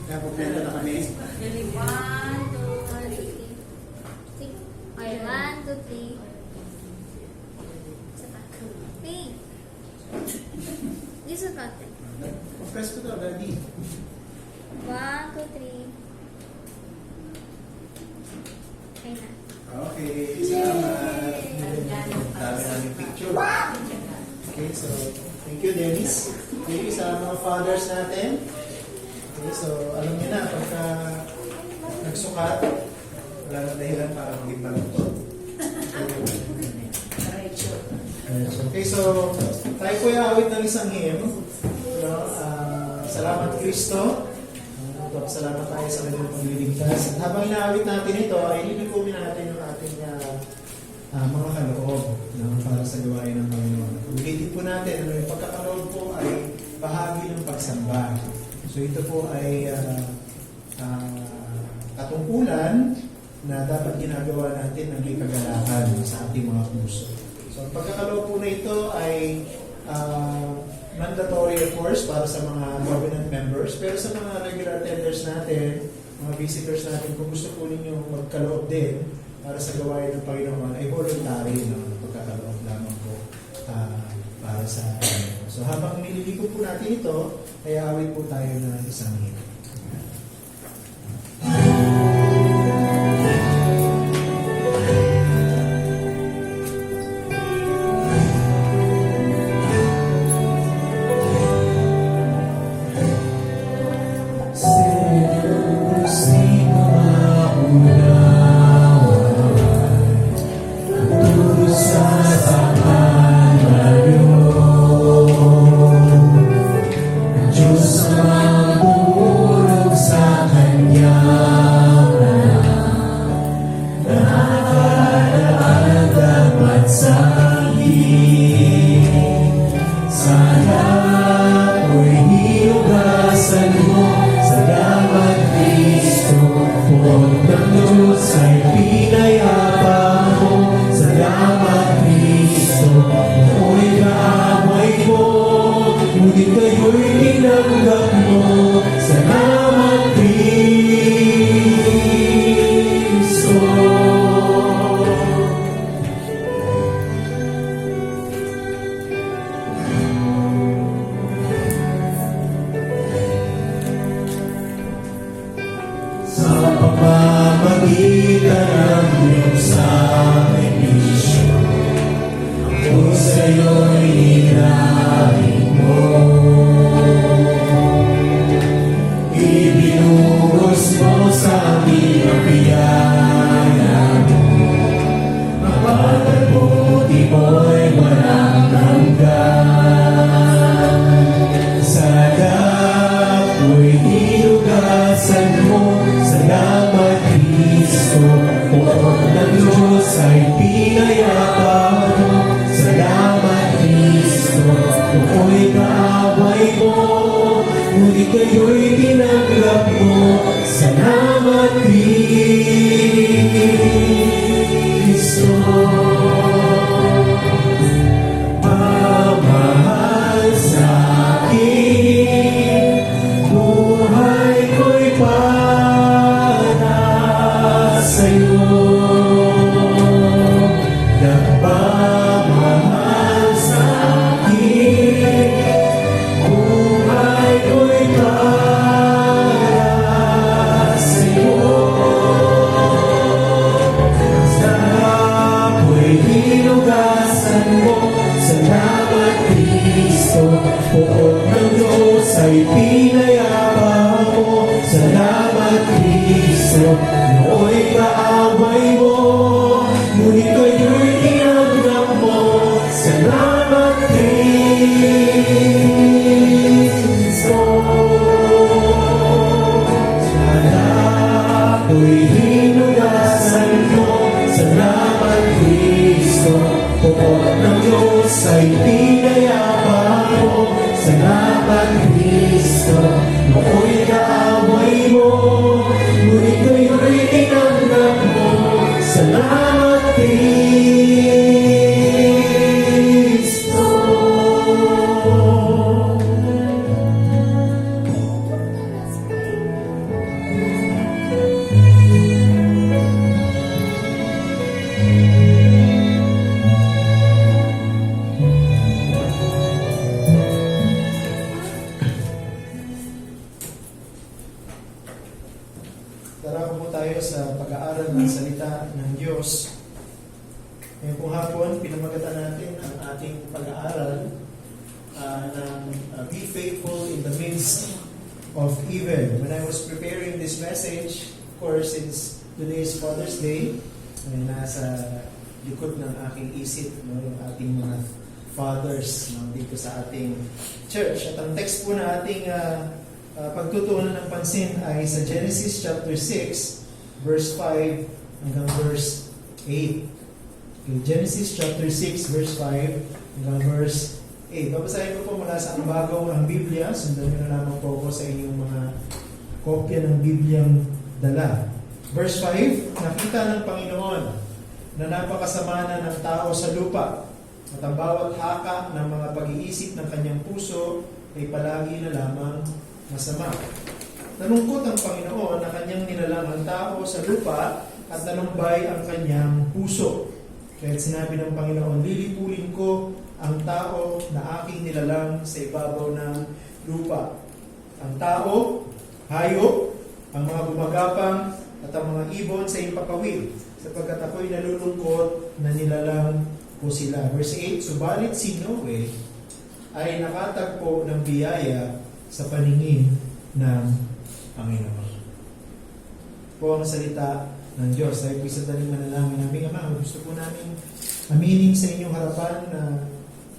Kaya kompleto na kami. 1, 2, 3. Okay, 1, 2, 3. Hey. This is not it. Press ko daw, Daddy. 1, 2, 3. Okay na. Okay, salamat. Dami namin picture. Okay, so thank you, Dennis. Thank you sa mga fathers natin. Okay, so alam niyo na, pagka nagsukat, wala na dahilan para maging balungkot. Okay, so tayo po iawit ng isang hymn. Salamat Kristo. Salamat tayo sa kanyang pagliligtas. At habang inaawit natin ito, ay lilikumin natin yung ating mga kaloob para sa gawain ng Panginoon. Ulitin po natin, yung pagkakaloob po ay bahagi ng pagsamba. So ito po ay katungkulan na dapat ginagawa natin ng may kagalakan sa ating mga puso. So ang pagkakaloob po na ito ay mandatory of course para sa mga covenant members, pero sa mga regular attenders natin, mga visitors natin, kung gusto po ninyo magkaloob din para sa gawain ng Panginoon, ay voluntary pagkakaloob lamang po para sa Panginoon. So habang nililiko po natin ito, ay awit po tayo ng isang hymn. Buhay ko'y para sa'yo. pinayapa mo. Salamat Kristo, nooy kaaway mo, ngunit kayo'y tinanggap mo. Salamat Kristo. Sana ako'y hinugasan mo. Salamat Kristo, pupot ng Diyos ay pinayapa mo. Salamat Kristo, nooy kaaway mo, ngunit kayo'y tinanggap mo. Salamat Kristo. Tara po tayo sa pag-aaral ng salita ng Diyos. Ngayon po hapon, pinamagatan natin ang ating pag-aaral ng Be Faithful in the Midst of Evil. When I was preparing this message, of course, since today is Father's Day, ay nasa likod ng aking isip, no, yung ating mga fathers, no, dito sa ating church. At ang text po na ating pagtutuunan ng pansin ay sa Genesis chapter 6, verse 5 hanggang verse 8. Okay, Genesis chapter 6, verse 5 hanggang verse 8. Babasahin ko po mula sa ang Biblia. Sundan nyo na lamang po ako sa inyong mga kopya ng Bibliang dala. Verse 5, nakita ng Panginoon na napakasama na ng tao sa lupa at ang bawat haka ng mga pag-iisip ng kanyang puso ay palagi na lamang masama. Nalungkot ang Panginoon na kanyang nilalang ang tao sa lupa at nalumbay ang kanyang puso. Kaya sinabi ng Panginoon, lilipulin ko ang tao na aking nilalang sa ibabaw ng lupa. Ang tao, hayop, ang mga gumagapang at ang mga ibon sa impapawid, sapagkat ako'y nalulungkot na nilalang ko sila. Verse 8, subalit si Noe ay nakatagpo ng biyaya sa paningin ng Panginoon. Po ang salita ng Diyos. Dahil po sa daling manalangin namin, Ama, gusto po namin aminin sa inyong harapan na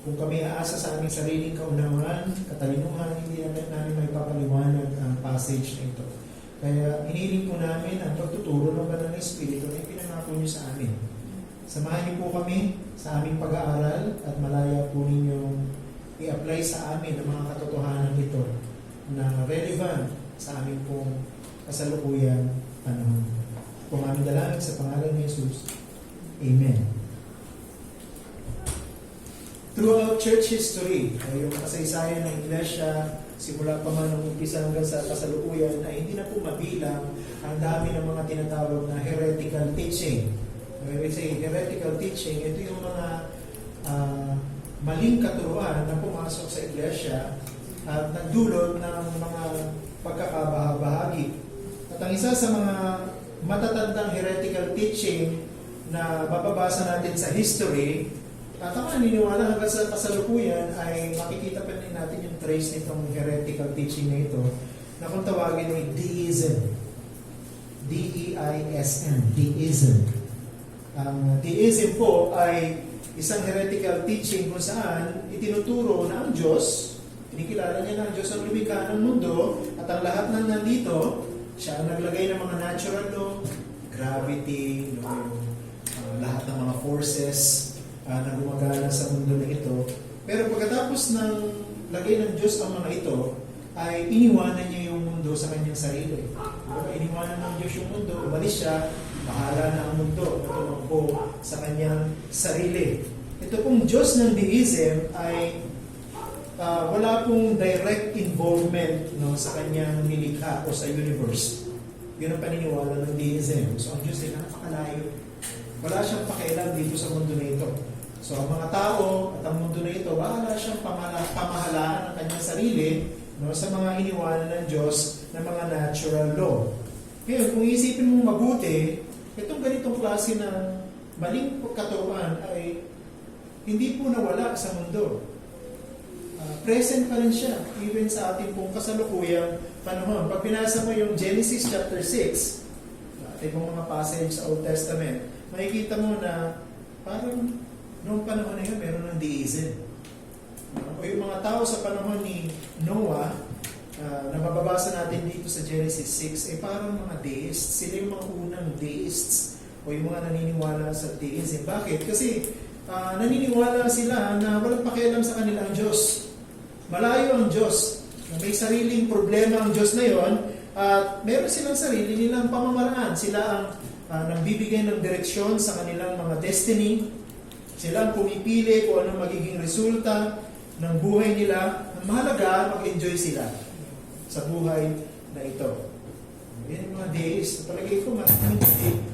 kung kami aasa sa aming sariling kaunawaan, katalinuhan, hindi namin may papaliwanag ang passage na ito. Kaya iniling po namin ang pagtuturo ng Banal na Espiritu na ipinangako niyo sa amin. Samahan niyo po kami sa aming pag-aaral at malaya po ninyong i-apply sa amin ang mga katotohanan ito na relevant sa aming pong kasalukuyan panahon. Kung aming dalangin sa pangalan ni Jesus. Amen. Throughout church history, yung kasaysayan ng Iglesia, simula pa man ng umpisa hanggang sa kasalukuyan, ay hindi na po mabilang ang dami ng mga tinatawag na heretical teaching. When we say heretical teaching, ito yung mga maling katuruan na pumasok sa Iglesia at nagdulot ng mga pagkakabahabahagi. At ang isa sa mga matatandang heretical teaching na mababasa natin sa history, at ang naniniwala hanggang sa kasalukuyan ay makikita pa rin natin yung trace nitong heretical teaching na ito na kung tawagin ay Deism. D-E-I-S-M. Deism. Ang Deism po ay isang heretical teaching kung saan itinuturo na ang Diyos, kinikilala niya na ang Diyos ang lumikha ng mundo at ang lahat ng nandito, siya ang naglagay ng mga natural law, gravity, lahat ng mga forces na gumagana sa mundo na ito. Pero pagkatapos ng lagay ng Diyos ang mga ito, ay iniwanan niya yung mundo sa kanyang sarili. Iniwanan ng Diyos yung mundo, umalis siya, bahala na ang mundo na tumakbo sa kanyang sarili. Ito pong Diyos ng Deism ay wala pong direct involvement sa kanyang nilikha o sa universe. Yun ang paniniwala ng Deism. So ang Diyos ay napakalayo. Wala siyang pakialam dito sa mundo na ito. So ang mga tao at ang mundo na ito, bahala siyang pamahalaan ng kanyang sarili sa mga iniwanan ng Diyos na mga natural law. Ngayon, kung isipin mong mabuti, itong ganitong klase ng maling katuruan ay hindi po nawala sa mundo. present pa rin siya even sa ating pong kasalukuyang panahon. Pag pinasa mo yung Genesis chapter 6, ating pong mga passage sa Old Testament, makikita mo na parang noong panahon na yun, meron ng deism. O yung mga tao sa panahon ni Noah, na mababasa natin dito sa Genesis 6, parang mga deists. Sila yung mga unang deists o yung mga naniniwala sa deism. Bakit? Kasi naniniwala sila na walang pakialam sa kanilang Diyos. Malayo ang Diyos. May sariling problema ang Diyos na yon at meron silang sarili nilang pamamaraan. Sila ang nagbibigay ng direksyon sa kanilang mga destiny. Sila ang pumipili kung anong magiging resulta ng buhay nila. Ang mahalaga, mag-enjoy sila sa buhay na ito. Yan yung mga deists. Palagay ko,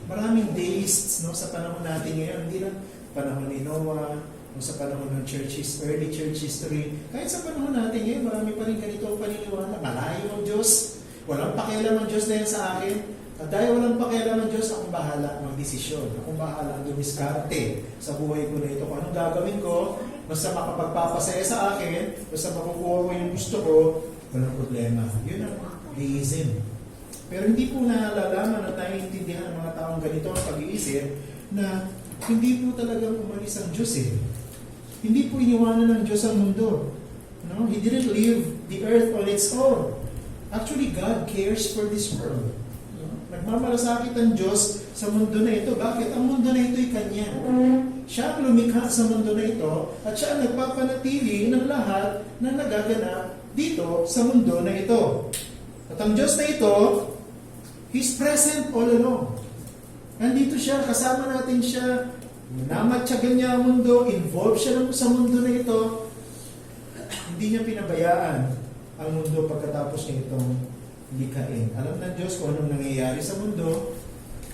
maraming deists sa panahon natin ngayon. Hindi lang panahon ni Noah, sa panahon ng churches, early church history. Kahit sa panahon natin ngayon, marami pa rin ganito ang paniniwala. Malayo ang Diyos. Walang pakialam ang Diyos na yan sa akin. At dahil walang pakialam ang Diyos, akong bahala magdesisyon. Akong bahala dumiskarte sa buhay ko na ito. Kung anong gagawin ko, basta makapagpapasaya sa akin, basta makukuha ko yung gusto ko, walang problema. Yun ang deism. Pero hindi po nalalaman at naiintindihan ng mga taong ganito ang pag-iisip na hindi po talagang umalis ang Diyos eh. Hindi po iniwanan ng Diyos ang mundo. No? He didn't leave the earth on its own. Actually, God cares for this world. No? Nagmamalasakit ang Diyos sa mundo na ito. Bakit? Ang mundo na ito'y Kanya. Siya ang lumikha sa mundo na ito at siya ang nagpapanatili ng lahat na nagaganap dito sa mundo na ito. At ang Diyos na ito, He's present all along. Nandito siya, kasama natin siya, namatyagan niya ang mundo, involved siya sa mundo na ito. Hindi niya pinabayaan ang mundo pagkatapos niya itong likhain. Alam ng Diyos kung anong nangyayari sa mundo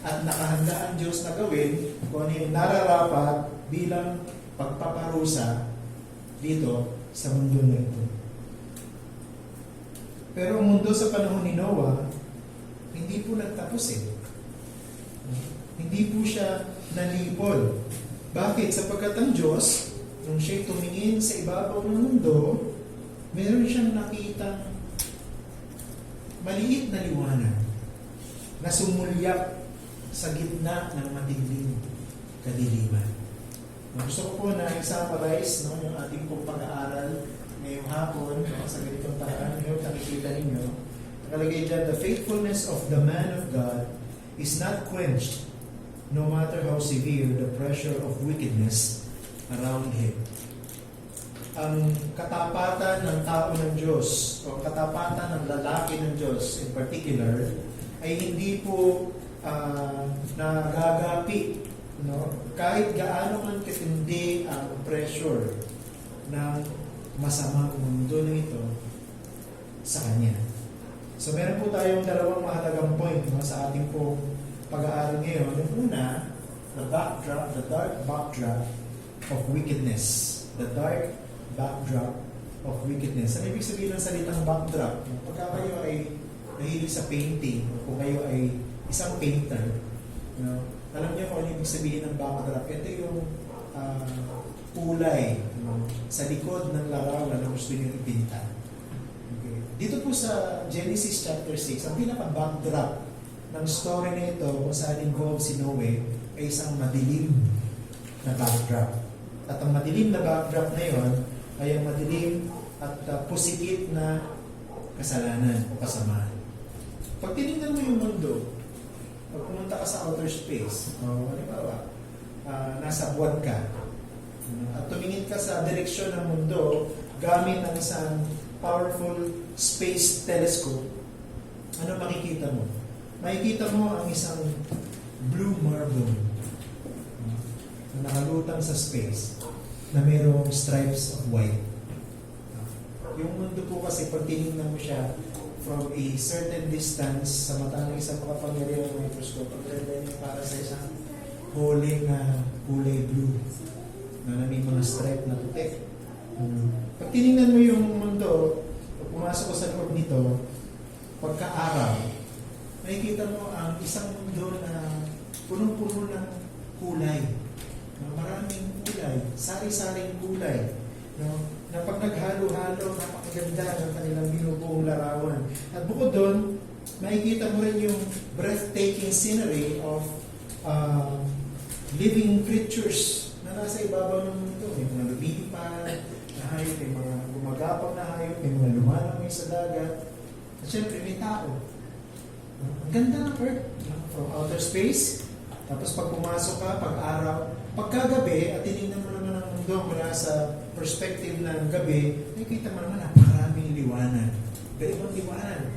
at nakahanda ang Diyos na gawin kung ano yung nararapat bilang pagpaparusa dito sa mundo na ito. Pero ang mundo sa panahon ni Noah, hindi po nagtapos eh. Hindi po siya nalipol. Bakit? Sapagkat ang Diyos, nung siya'y tumingin sa ibabaw ng mundo, meron siyang nakitang maliit na liwanag na sumulyak sa gitna ng matinding kadiliman. Gusto ko po na i-summarize yung ating pong pag-aaral ngayong hapon sa ganitong paraan. Ngayon, nakikita ninyo, nakalagay dyan, the faithfulness of the man of God is not quenched no matter how severe the pressure of wickedness around him. Ang katapatan ng tao ng Diyos, o katapatan ng lalaki ng Diyos in particular, ay hindi po nagagapi. No? Kahit gaano man katindi ang pressure ng masamang mundo na ito sa Kanya. So meron po tayong dalawang mahalagang point sa ating pong pag-aaral ngayon. Yung una, the dark backdrop of wickedness. The dark backdrop of wickedness. Ano ibig sabihin ng salitang backdrop? Pagka kayo ay nahilig sa painting, o kung kayo ay isang painter, alam niyo kung ano ibig sabihin ng backdrop. Ito yung kulay sa likod ng larawan na gusto niyo ipinta. Okay. Dito po sa Genesis chapter 6, ang pinaka-backdrop ng story na ito kung saan involved si Noe ay isang madilim na backdrop. At ang madilim na backdrop na yon ay ang madilim at pusikit na kasalanan o kasamaan. Pag tinignan mo yung mundo, pag pumunta ka sa outer space, halimbawa, nasa buwan ka, at tumingin ka sa direksyon ng mundo gamit ang isang powerful space telescope, ano makikita mo? Makikita mo ang isang blue marble na nakalutang sa space na mayroong stripes of white. Yung mundo po kasi pag tinignan mo siya from a certain distance sa mata ng isang makapangyarihang microscope, pagkakita niya para sa isang hole na kulay blue na may mga stripe na puti. Pag tinignan mo yung mundo, pag pumasok ko sa loob nito, pagka-araw, nakikita mo ang isang mundo na punong-puno ng kulay. Maraming kulay, sari-saring kulay. na pag naghalo-halo, napakaganda ng kanilang binubuong larawan. At bukod doon, makikita mo rin yung breathtaking scenery of living creatures na nasa ibabaw ng mundo. May mga lumilipad na hayop, may mga gumagapang na hayop, may mga lumalangoy sa dagat. At syempre, may tao. Ang ganda ng Earth. From outer space, tapos pag pumasok ka, pag-araw, pagkagabi, at tinignan mo naman ang mundo mula sa perspective ng gabi, nakikita mo naman napakaraming liwanag. Gaibang liwanag.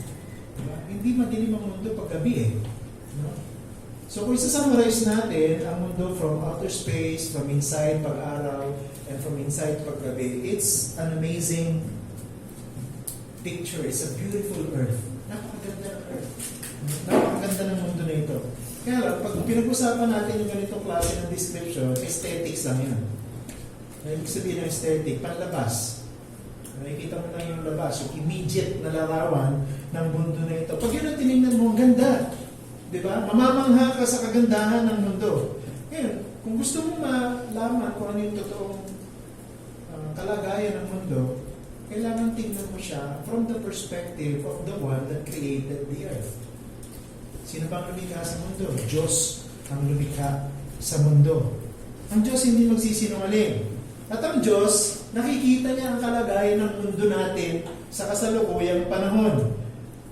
Diba? Hindi madilim ang mundo pag gabi eh. No? So kung isa-summarize natin ang mundo from outer space, from inside pag-araw, and from inside pag-gabi, it's an amazing picture. It's a beautiful earth. Napakaganda ng earth. Napakaganda ng mundo na ito. Kaya lang, pag pinag-usapan natin yung ganitong klase ng description, aesthetics lang yan. Ibig sabihin ng aesthetic, panlabas. Nakikita mo lang yung labas, yung immediate na larawan ng mundo na ito. Pag yun ang tinignan mo, ang ganda. Diba? Mamamangha ka sa kagandahan ng mundo. Ngayon, kung gusto mo malaman kung ano yung totoong kalagayan ng mundo, kailangan tingnan mo siya from the perspective of the one that created the earth. Sino bang lumikha sa mundo? Diyos ang lumikha sa mundo. Ang Diyos hindi magsisinungaling. At ang Diyos, nakikita niya ang kalagayan ng mundo natin sa kasalukuyang panahon.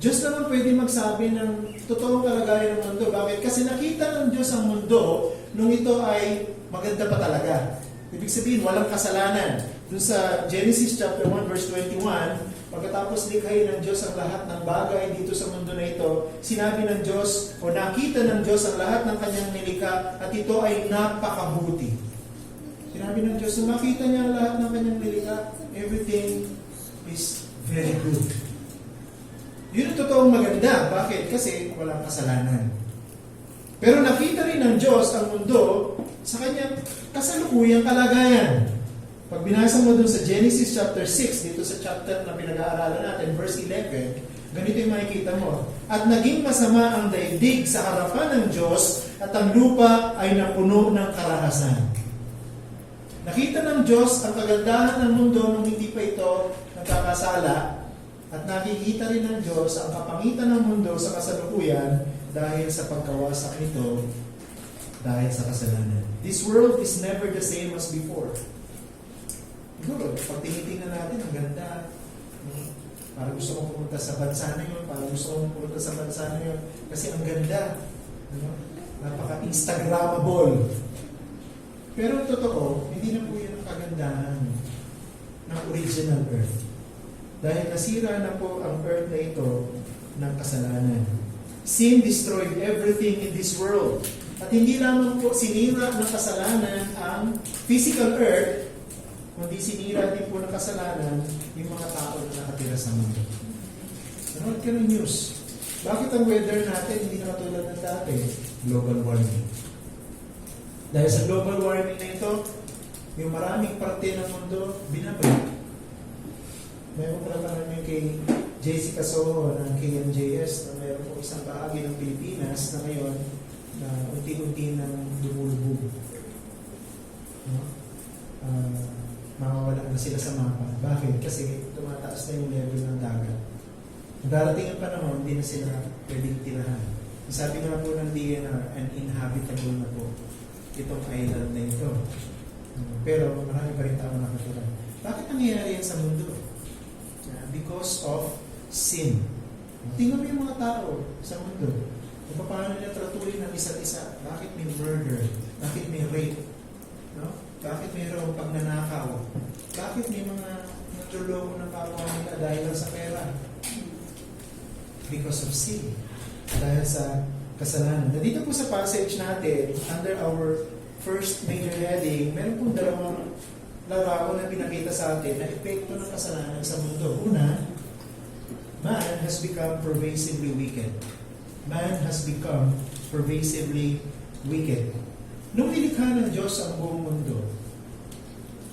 Diyos naman pwede magsabi ng totoong kalagayan ng mundo. Bakit? Kasi nakita ng Diyos ang mundo nung ito ay maganda pa talaga. Ibig sabihin, walang kasalanan. Doon sa Genesis chapter 1 verse 21, pagkatapos likhain ng Diyos ang lahat ng bagay dito sa mundo na ito, sinabi ng Diyos o nakita ng Diyos ang lahat ng kanyang nilikha at ito ay napakabuti. Sinabi ng Diyos, nung makita niya ang lahat ng kanyang nilikha, everything is very good. Yun ang totoong maganda. Bakit? Kasi walang kasalanan. Pero nakita rin ng Diyos ang mundo sa kanyang kasalukuyang kalagayan. Pag binasa mo dun sa Genesis chapter 6, dito sa chapter na pinag-aaralan natin, verse 11, ganito yung makikita mo. At naging masama ang daigdig sa harapan ng Diyos at ang lupa ay napuno ng karahasan. Nakita ng Diyos ang kagandahan ng mundo nung hindi pa ito nagkakasala at nakikita rin ng Diyos ang kapangitan ng mundo sa kasalukuyan dahil sa pagkawasak nito dahil sa kasalanan. This world is never the same as before. Siguro, pag tinitingnan natin, ang ganda. Parang gusto kong pumunta sa bansa na yun, parang gusto kong pumunta sa bansa na yun, kasi ang ganda. Napaka-Instagrammable. Pero totoo, hindi na po yun ang kagandahan ng original Earth. Dahil nasira na po ang Earth na ito ng kasalanan. Sin destroyed everything in this world. At hindi lamang po sinira ng kasalanan ang physical Earth, kundi sinira din po ng kasalanan yung mga tao na nakatira sa mundo. Nanood ka ng news. Bakit ang weather natin hindi na katulad ng dati? Global warming. Dahil sa global warming na ito, yung maraming parte ng mundo, binabalik. Meron pa naman yung kay Jessica Soho ng KMJS na meron po isang bahagi ng Pilipinas na ngayon na unti-unti nang lumulubog. Mawawala na sila sa mapa. Bakit? Kasi tumataas na yung level ng dagat. Darating ang panahon, hindi na sila pwedeng tirahan. Sabi nga po ng DNR, uninhabitable na po itong island na ito. Pero marami pa rin tao nakatira. Bakit nangyayari yan sa mundo? Because of sin. Tingnan mo yung mga tao sa mundo. Kung paano nila tratuloy ng isa't isa. Bakit may murder? Bakit may rape? No? Bakit mayroong pagnanakaw? Bakit may mga natuloko ng kapwa nila dahil lang sa pera? Because of sin. Dahil sa kasalanan. Dito po sa passage natin, under our first major heading, meron pong dalawang larawan na pinakita sa atin na epekto ng kasalanan sa mundo. Una, man has become pervasively wicked. Man has become pervasively wicked. Nung nilikha ng Diyos ang buong mundo,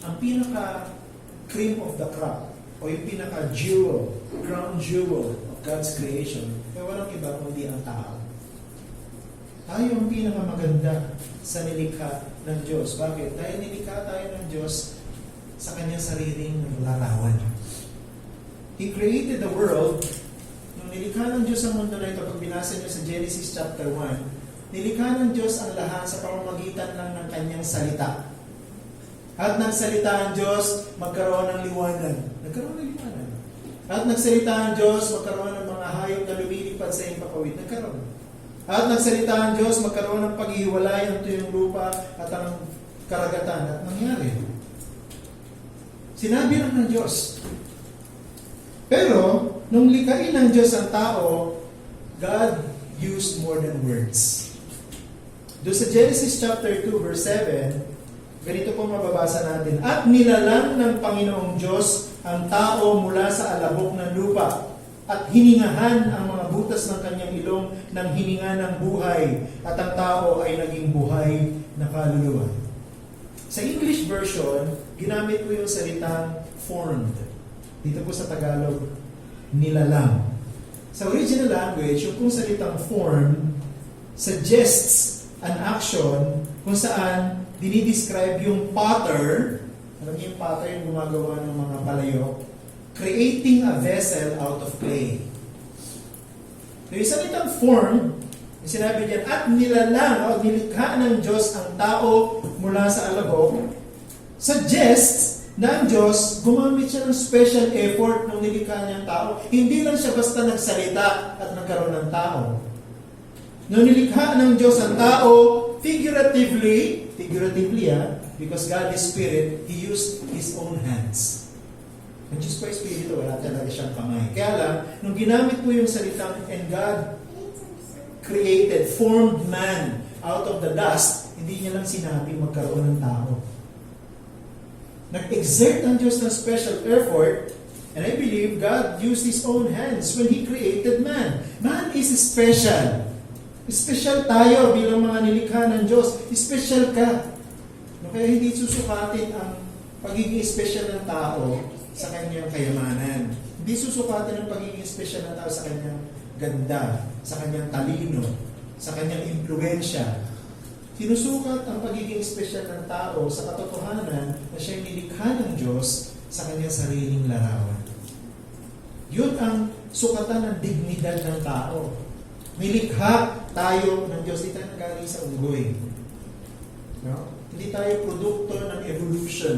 ang pinaka-cream of the crop, o yung pinaka-jewel, crown jewel of God's creation, ay walang iba kundi ang tao. Tayo ang pinakamaganda sa nilikha ng Diyos. Bakit? Dahil nilikha tayo ng Diyos sa kanyang sariling larawan. He created the world. Nung nilikha ng Diyos ang mundo na ito, pag binasa niyo sa Genesis chapter 1, nilikha ng Diyos ang lahat sa pamamagitan lang ng kanyang salita. At nagsalita ang Diyos, magkaroon ng liwanag. Nagkaroon ng liwanag. At nagsalita ang Diyos, magkaroon ng mga hayop na lumilipad sa iyong papawid. Nagkaroon. At nagsalita ang Diyos, magkaroon ng paghihiwalay ang tuyong lupa at ang karagatan. At nangyari. Sinabi lang ng Diyos. Pero, nung likhain ng Diyos ang tao, God used more than words. Doon sa Genesis chapter 2 verse 7, ganito po mababasa natin. At nilalang ng Panginoong Diyos ang tao mula sa alabok ng lupa at hiningahan ang mga butas ng kanyang ilong ng hininga ng buhay at ang tao ay naging buhay na kaluluwa. Sa English version, ginamit ko yung salitang formed. Dito po sa Tagalog, nilalang. Sa original language, yung kung salitang form suggests an action kung saan dinidescribe yung potter, alam niyo yung potter yung gumagawa ng mga palayok, creating a vessel out of clay. So yung salitang form, yung sinabi diyan, at nilalang o nilikha ng Diyos ang tao mula sa alabok, suggests na ang Diyos, gumamit siya ng special effort nung nilikha niyang tao. Hindi lang siya basta nagsalita at nagkaroon ng tao. Nung nilikha ng Diyos ang tao, figuratively, because God is Spirit, He used His own hands. Ang Diyos po ay Espiritu, wala talaga siyang kamay. Kaya lang, nung ginamit po yung salitang, and God formed man out of the dust, hindi niya lang sinabi magkaroon ng tao. Nag-exert ang Diyos ng special effort, and I believe God used His own hands when He created man. Man is special. Special tayo bilang mga nilikha ng Diyos. Special ka. Kaya hindi susukatin ang pagiging special ng tao sa kanyang kayamanan. Hindi susukatin ang pagiging special ng tao sa kanyang ganda, sa kanyang talino, sa kanyang impluensya. Sinusukat ang pagiging special ng tao sa katotohanan na siya'y nilikha ng Diyos sa kanyang sariling larawan. Yun ang sukatan ng dignidad ng tao. Nilikha tayo ng Diyos. Hindi tayo nagaling sa unggoy. No? Hindi tayo produkto ng evolution.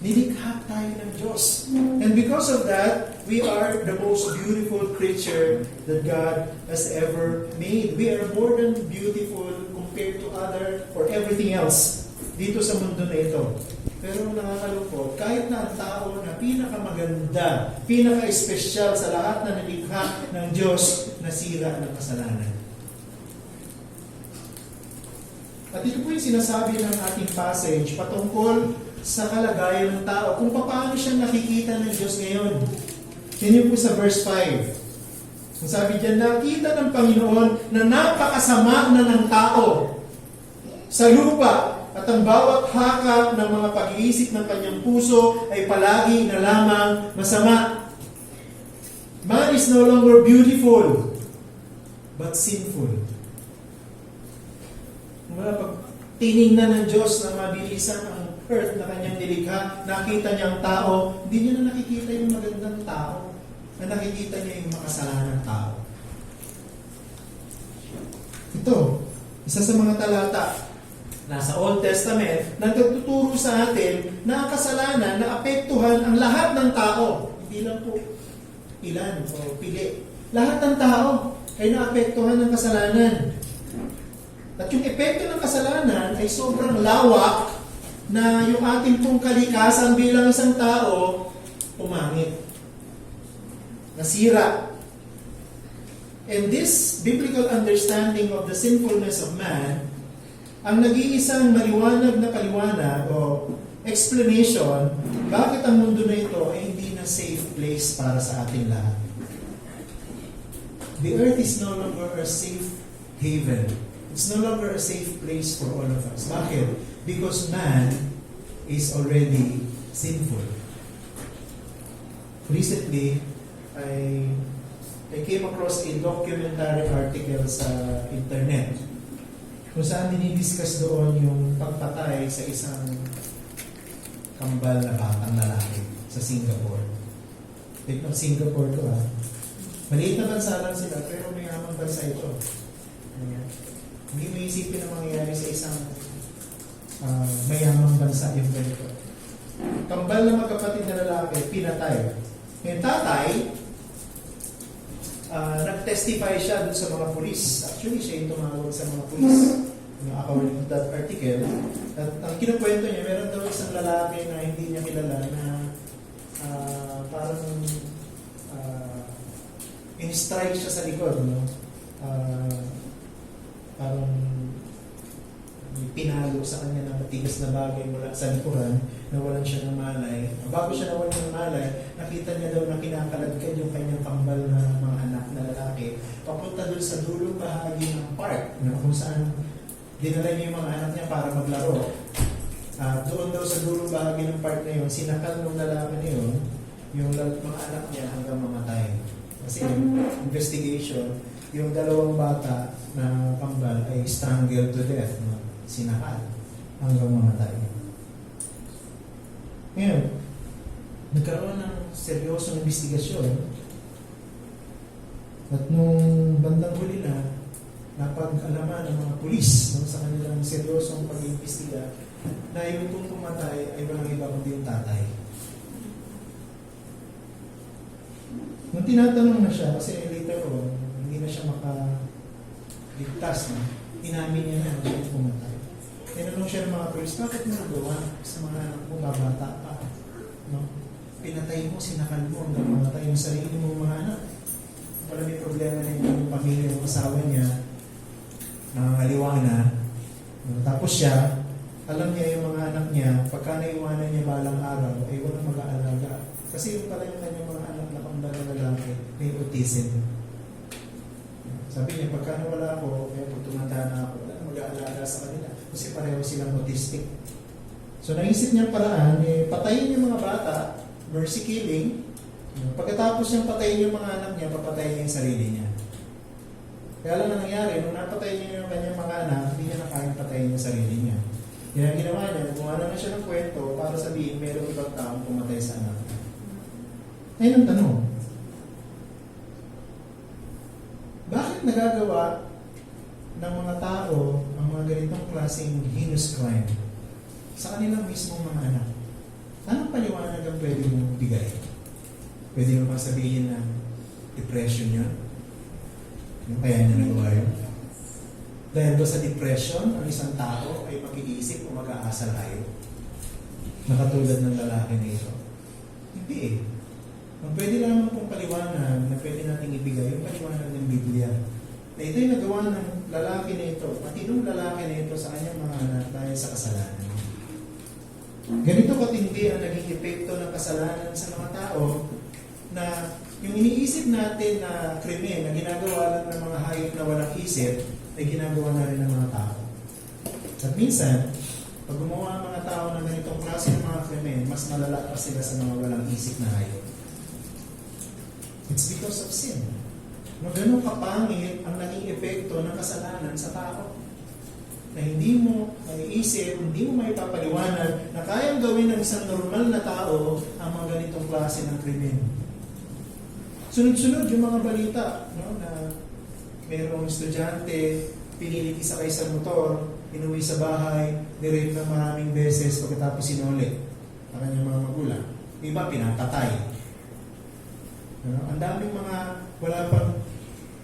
Nilikha tayo ng Diyos. And because of that, we are the most beautiful creature that God has ever made. We are more than beautiful compared to other or everything else dito sa mundo na ito. Pero nakakalungkot, kahit na ang tao na pinakamaganda, pinaka-espesyal sa lahat na nilikha ng Diyos, nasira ng kasalanan. At ito po yung sinasabi ng ating passage patungkol sa kalagayan ng tao, kung paano siya nakikita ng Diyos ngayon. Yan po sa verse 5. Ang sabi diyan, nakita ng Panginoon na napakasama na ng tao sa lupa at ang bawat hakap ng mga pag-iisip ng kanyang puso ay palagi na lamang masama. Man is no longer beautiful, but sinful. Pag tinignan ng Diyos na mabilisan ang earth na kanyang nilikha, nakita niya ang tao, hindi niya na nakikita yung magandang tao, na nakikita niya yung makasalanang tao. Ito, isa sa mga talata nasa Old Testament, nagtuturo sa atin na ang kasalanan na apektuhan ang lahat ng tao. Hindi lang po ilan o pili. Lahat ng tao ay naapektuhan ng kasalanan. At yung epekto ng kasalanan ay sobrang lawak na yung ating pong kalikasan bilang isang tao umangit. Nasira. And this biblical understanding of the sinfulness of man, ang nag-iisang maliwanag na paliwanag o explanation, bakit ang mundo na ito ay hindi na safe place para sa ating lahat. The earth is no longer a safe haven. It's no longer a safe place for all of us. Bakit? Because man is already sinful. Recently, I came across a documentary article sa internet kung saan dinidiscuss doon yung pagpatay sa isang kambal na batang lalaki sa Singapore. Take ng Singapore to ha. Maliit na bansa lang sila, pero may amang bansa ito. Ayan. Hindi mo isipin na mangyayari sa isang mayamang bansa yung ganito. Kambal na magkapatid na lalaki, pinatay. Yung tatay, nag-testify siya dun sa mga pulis. Actually, siya yung tumawag sa mga pulis. According to that article. At ang kinukwento niya, meron daw isang lalaki na hindi niya kilala na parang in-strike siya sa likod. No? Parang may pinalo sa kanya ng matigas na bagay mula sa likuran, nawalan siya ng malay. Bago siya nawalan ng malay, nakita niya daw na kinakaladkad yung kanyang kambal na mga anak na lalaki papunta doon sa dulong bahagi ng park, no? Kung saan dinala niya yung mga anak niya para maglaro. Doon daw sa dulong bahagi ng park na yun, sinakal ng lalaki na yun, yung mga anak niya hanggang mamatay. Kasi yung investigation, yung dalawang bata na kambal ay strangled to death, no? Sinakal hanggang mamatay. Ngayon, nagkaroon ng seryosong investigasyon at nung bandang huli na napag-alaman ng mga pulis, no, sa kanilang seryosong pag-iimbestiga na yung kung pumatay ay walang iba kundi yung tatay. Nung tinatanong na siya, kasi later on, hindi na siya makaligtas, no? Inamin niya na siya yung pumatay. Tinanong siya ng mga pulis, bakit mo nagawa sa mga anak mo, babata pa? No? Pinatay mo, sinakal mo, hanggang mamatay yung sarili mo mga anak. Wala may problema na yung pamilya ng asawa niya, nangangaliwa na. Tapos siya, alam niya yung mga anak niya, pagka naiwanan niya balang araw, ay walang mag-aalaga. Kasi yung pala yung kanyang mga anak na kambal na lalaki, may autism. Sabi niya, pagka nawala ako, kaya pag tumanda na ako, wala mag-aalaga sa kanila. Kasi pareho silang autistic. So naisip niya paraan, patayin yung mga bata, mercy killing. Pagkatapos niyang patayin yung mga anak niya, papatayin niya yung sarili niya. Kaya lang ang nangyari, nung napatay niya yung kanyang mga anak, hindi niya na kayang patayin yung sarili niya. Yan ang ginawa niya, gumawa na siya ng kwento para sabihin mayroong ibang taong pumatay sa anak niya. Ngayon ang tanong, bakit nagagawa ng mga tao ang mga ganitong klaseng heinous crime sa kanilang mismong mga anak? Anong paliwanag ang pwede mong bigay? Pwede mo bang sabihin na depression yun? Kaya niya nagawa yun? Dahil ba sa depression, ang isang tao ay mag-iisip o mag-aasal tayo? Nakatulad ng lalaki na ito? Hindi eh. Ang pwede lamang pong paliwanag na pwede nating ibigay yung paliwanag ng Biblia. Na ito'y nagawa ng lalaki na ito, matinong lalaki na ito sa kanyang mga anak dahil sa kasalanan. Ganito katindi ang naging epekto ng kasalanan sa mga tao na yung iniisip natin na krimen na ginagawa lang ng mga hayop na walang isip ay ginagawa na rin ng mga tao. At minsan, pag gumawa ang mga tao ng ganitong klase ng mga krimen, mas malala pa sila sa mga walang isip na hayop. It's because of sin. No, ganun kapangit ang naging epekto ng kasalanan sa tao. Na hindi mo maiisip, hindi mo maipapaliwanag na kayang gawin ng isang normal na tao ang mga ganitong klase ng krimen. Sunod-sunod yung mga balita, no, na mayroong estudyante, pinilit isakay sa motor, inuwi sa bahay, nirape ng maraming beses pagkatapos sinulit ang kanyang mga magulang. Iba, pinapatay. No? Ang daming mga wala pang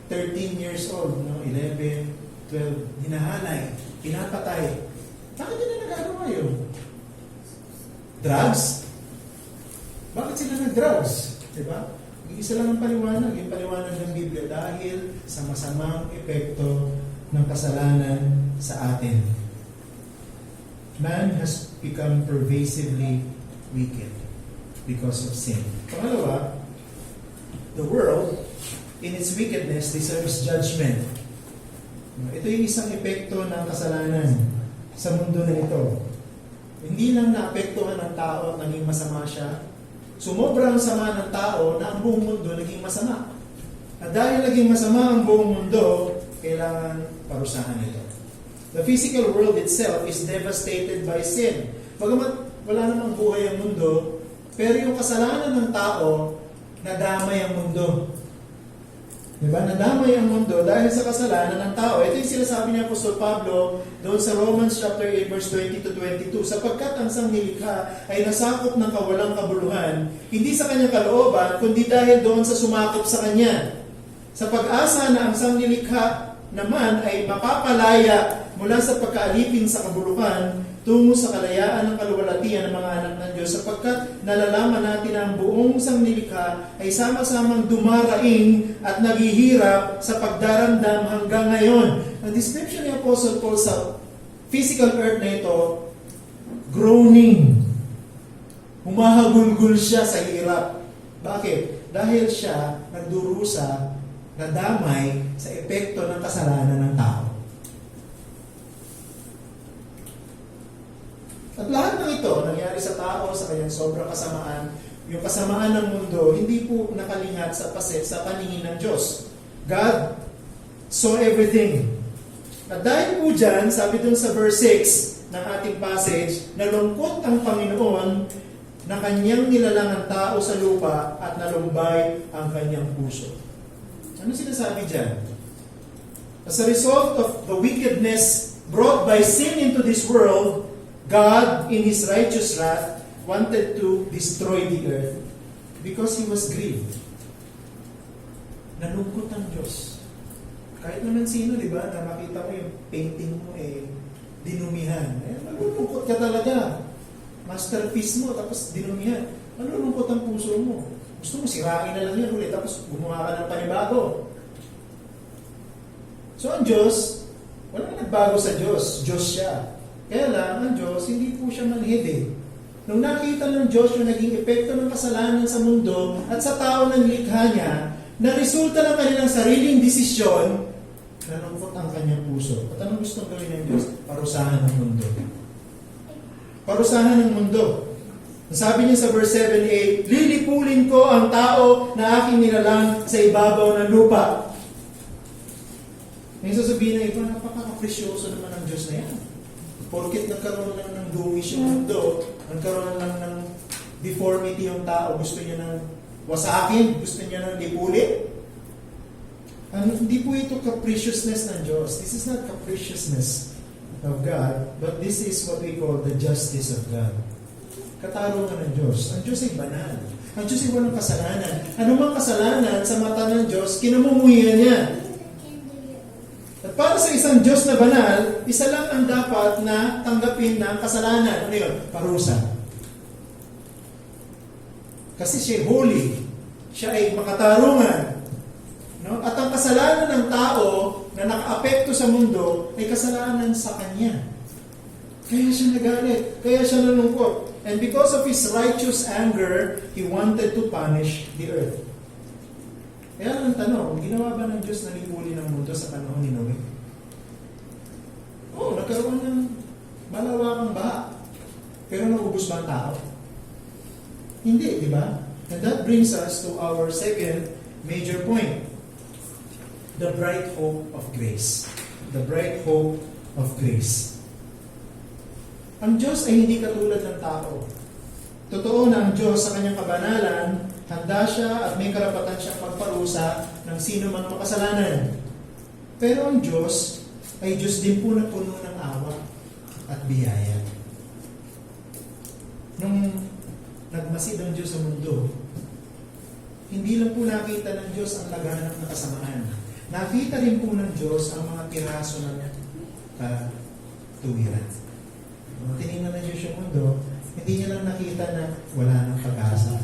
13 years old, no? 11, 12, hinahanay, pinapatay. Bakit nila nagagawa yun? Drugs? Bakit sila nag-drugs? Diba? Isa lang ang paliwanag, yung paliwanag ng Biblia dahil sa masamang epekto ng kasalanan sa atin. Man has become pervasively wicked because of sin. Pangalawa, the world in its wickedness deserves judgment. Ito yung isang epekto ng kasalanan sa mundo na ito. Hindi lang naapektuhan ng tao at naging masama siya. Sumobra ang sama ng tao na ang buong mundo naging masama. At dahil naging masama ang buong mundo, kailangan parusahan ito. The physical world itself is devastated by sin. Bagamat wala namang buhay ang mundo, pero yung kasalanan ng tao, nadamay ang mundo. Diba? Nadamay ang mundo dahil sa kasalanan ng tao. Ito yung sinasabi ni Apostol Pablo doon sa Romans chapter 8 verse 20 to 22. Sapagkat ang sangnilikha ay nasakop ng kawalang kabuluhan, hindi sa kanyang kalooban, kundi dahil doon sa sumakop sa kanya. Sa pag-asa na ang sangnilikha naman ay mapapalaya mula sa pagkaalipin sa kabuluhan tungo sa kalayaan ng kaluwalhatian ng mga anak ng Diyos, sapagkat nalalaman natin na ang buong sangnilikha ay sama-samang dumaraing at naghihirap sa pagdaramdam hanggang ngayon. Ang description ni Apostle Paul sa physical earth na ito, groaning. Humahagulgul siya sa hirap. Bakit? Dahil siya nagdurusa, nadamay sa epekto ng kasalanan ng tao. At lahat ng ito nangyari sa tao sa kanyang sobrang kasamaan. Yung kasamaan ng mundo, hindi po nakalingat sa paningin ng Diyos. God saw everything. At dahil po dyan, sabi dun sa verse 6 ng ating passage, nalungkot ang Panginoon na kanyang nilalang ang tao sa lupa at nalumbay ang kanyang puso. Ano sinasabi dyan? As a result of the wickedness brought by sin into this world, God, in His righteous wrath, wanted to destroy the earth because He was grieved. Nalungkot ang Diyos. Kahit naman sino, di ba, na makita mo yung painting mo, dinumihan. Malulungkot ka talaga. Masterpiece mo, tapos dinumihan. Malulungkot ang puso mo. Gusto mo, sirain na lang yan ulit, tapos gumawa ka ng panibago. So ang Diyos, walang nagbago sa Diyos. Diyos siya. Kaya lang, ang Diyos, hindi po siya manhid. Nung nakita ng Diyos yung naging epekto ng kasalanan sa mundo at sa tao ng likha niya, na resulta ng kanilang sariling desisyon, nalungkot ang kanyang puso. At anong gustong gawin ng Diyos? Parusahan ng mundo. Parusahan ng mundo. Sabi niya sa verse 7-8, lilipulin ko ang tao na aking nilalang sa ibabaw ng lupa. May sasabihin na ito, napaka-presyoso naman ang Diyos na yan. Porkit nagkaroon lang ng duwis yung mundo, nagkaroon lang ng deformity yung tao, gusto niya ng wasakin, gusto niya ng lipulin. Hindi po ito capriciousness ng Diyos. This is not capriciousness of God, but this is what we call the justice of God. Katarungan ng Diyos. Ang Diyos ay banal. Ang Diyos ay walang kasalanan. Anumang kasalanan sa mata ng Diyos, kinamumuhian niya. At para sa isang Diyos na banal, isa lang ang dapat na tanggapin na ang kasalanan. Ano yun? Parusa. Kasi siya holy. Siya ay makatarungan. No? At ang kasalanan ng tao na nakaapekto sa mundo ay kasalanan sa Kanya. Kaya siya nagalit. Kaya siya nalungkot. And because of His righteous anger, He wanted to punish the earth. Kaya ang tanong, ginawa ba ng Diyos na lipulin ng mundo sa panahon ni Noe? Oo, nagkaroon ng malawakang baha. Pero naubos ba ang tao? Hindi, di ba? And that brings us to our second major point. The bright hope of grace. The bright hope of grace. Ang Diyos ay hindi katulad ng tao. Totoo na ang Diyos sa kanyang kabanalan, handa siya at may karapatan siyang magparusa ng sino mang makasalanan. Pero ang Diyos ay Diyos din po na puno ng awa at biyaya. Nung nagmasid ang Diyos sa mundo, hindi lang po nakita ng Diyos ang laganap na kasamaan. Nakita rin po ng Diyos ang mga piraso ng katuwiran. Nung tinignan ng Diyos yung mundo, hindi niya lang nakita na wala ng pag-asa.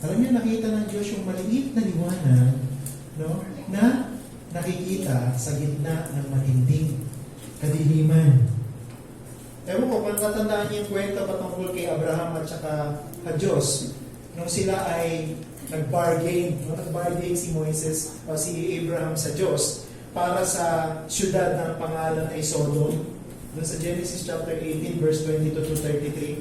Alam niyo, nakita ng Diyos yung maliit na liwanag, no, na nakikita sa gitna ng matinding kadiliman. Ewan ko, kung natandaan niyo yung kwento patungkol kay Abraham at saka ka Diyos, nung sila ay nag-bargain si Moises o si Abraham sa Diyos para sa syudad ng pangalan ay Sodom. Doon sa Genesis chapter 18 verse 22 to 33.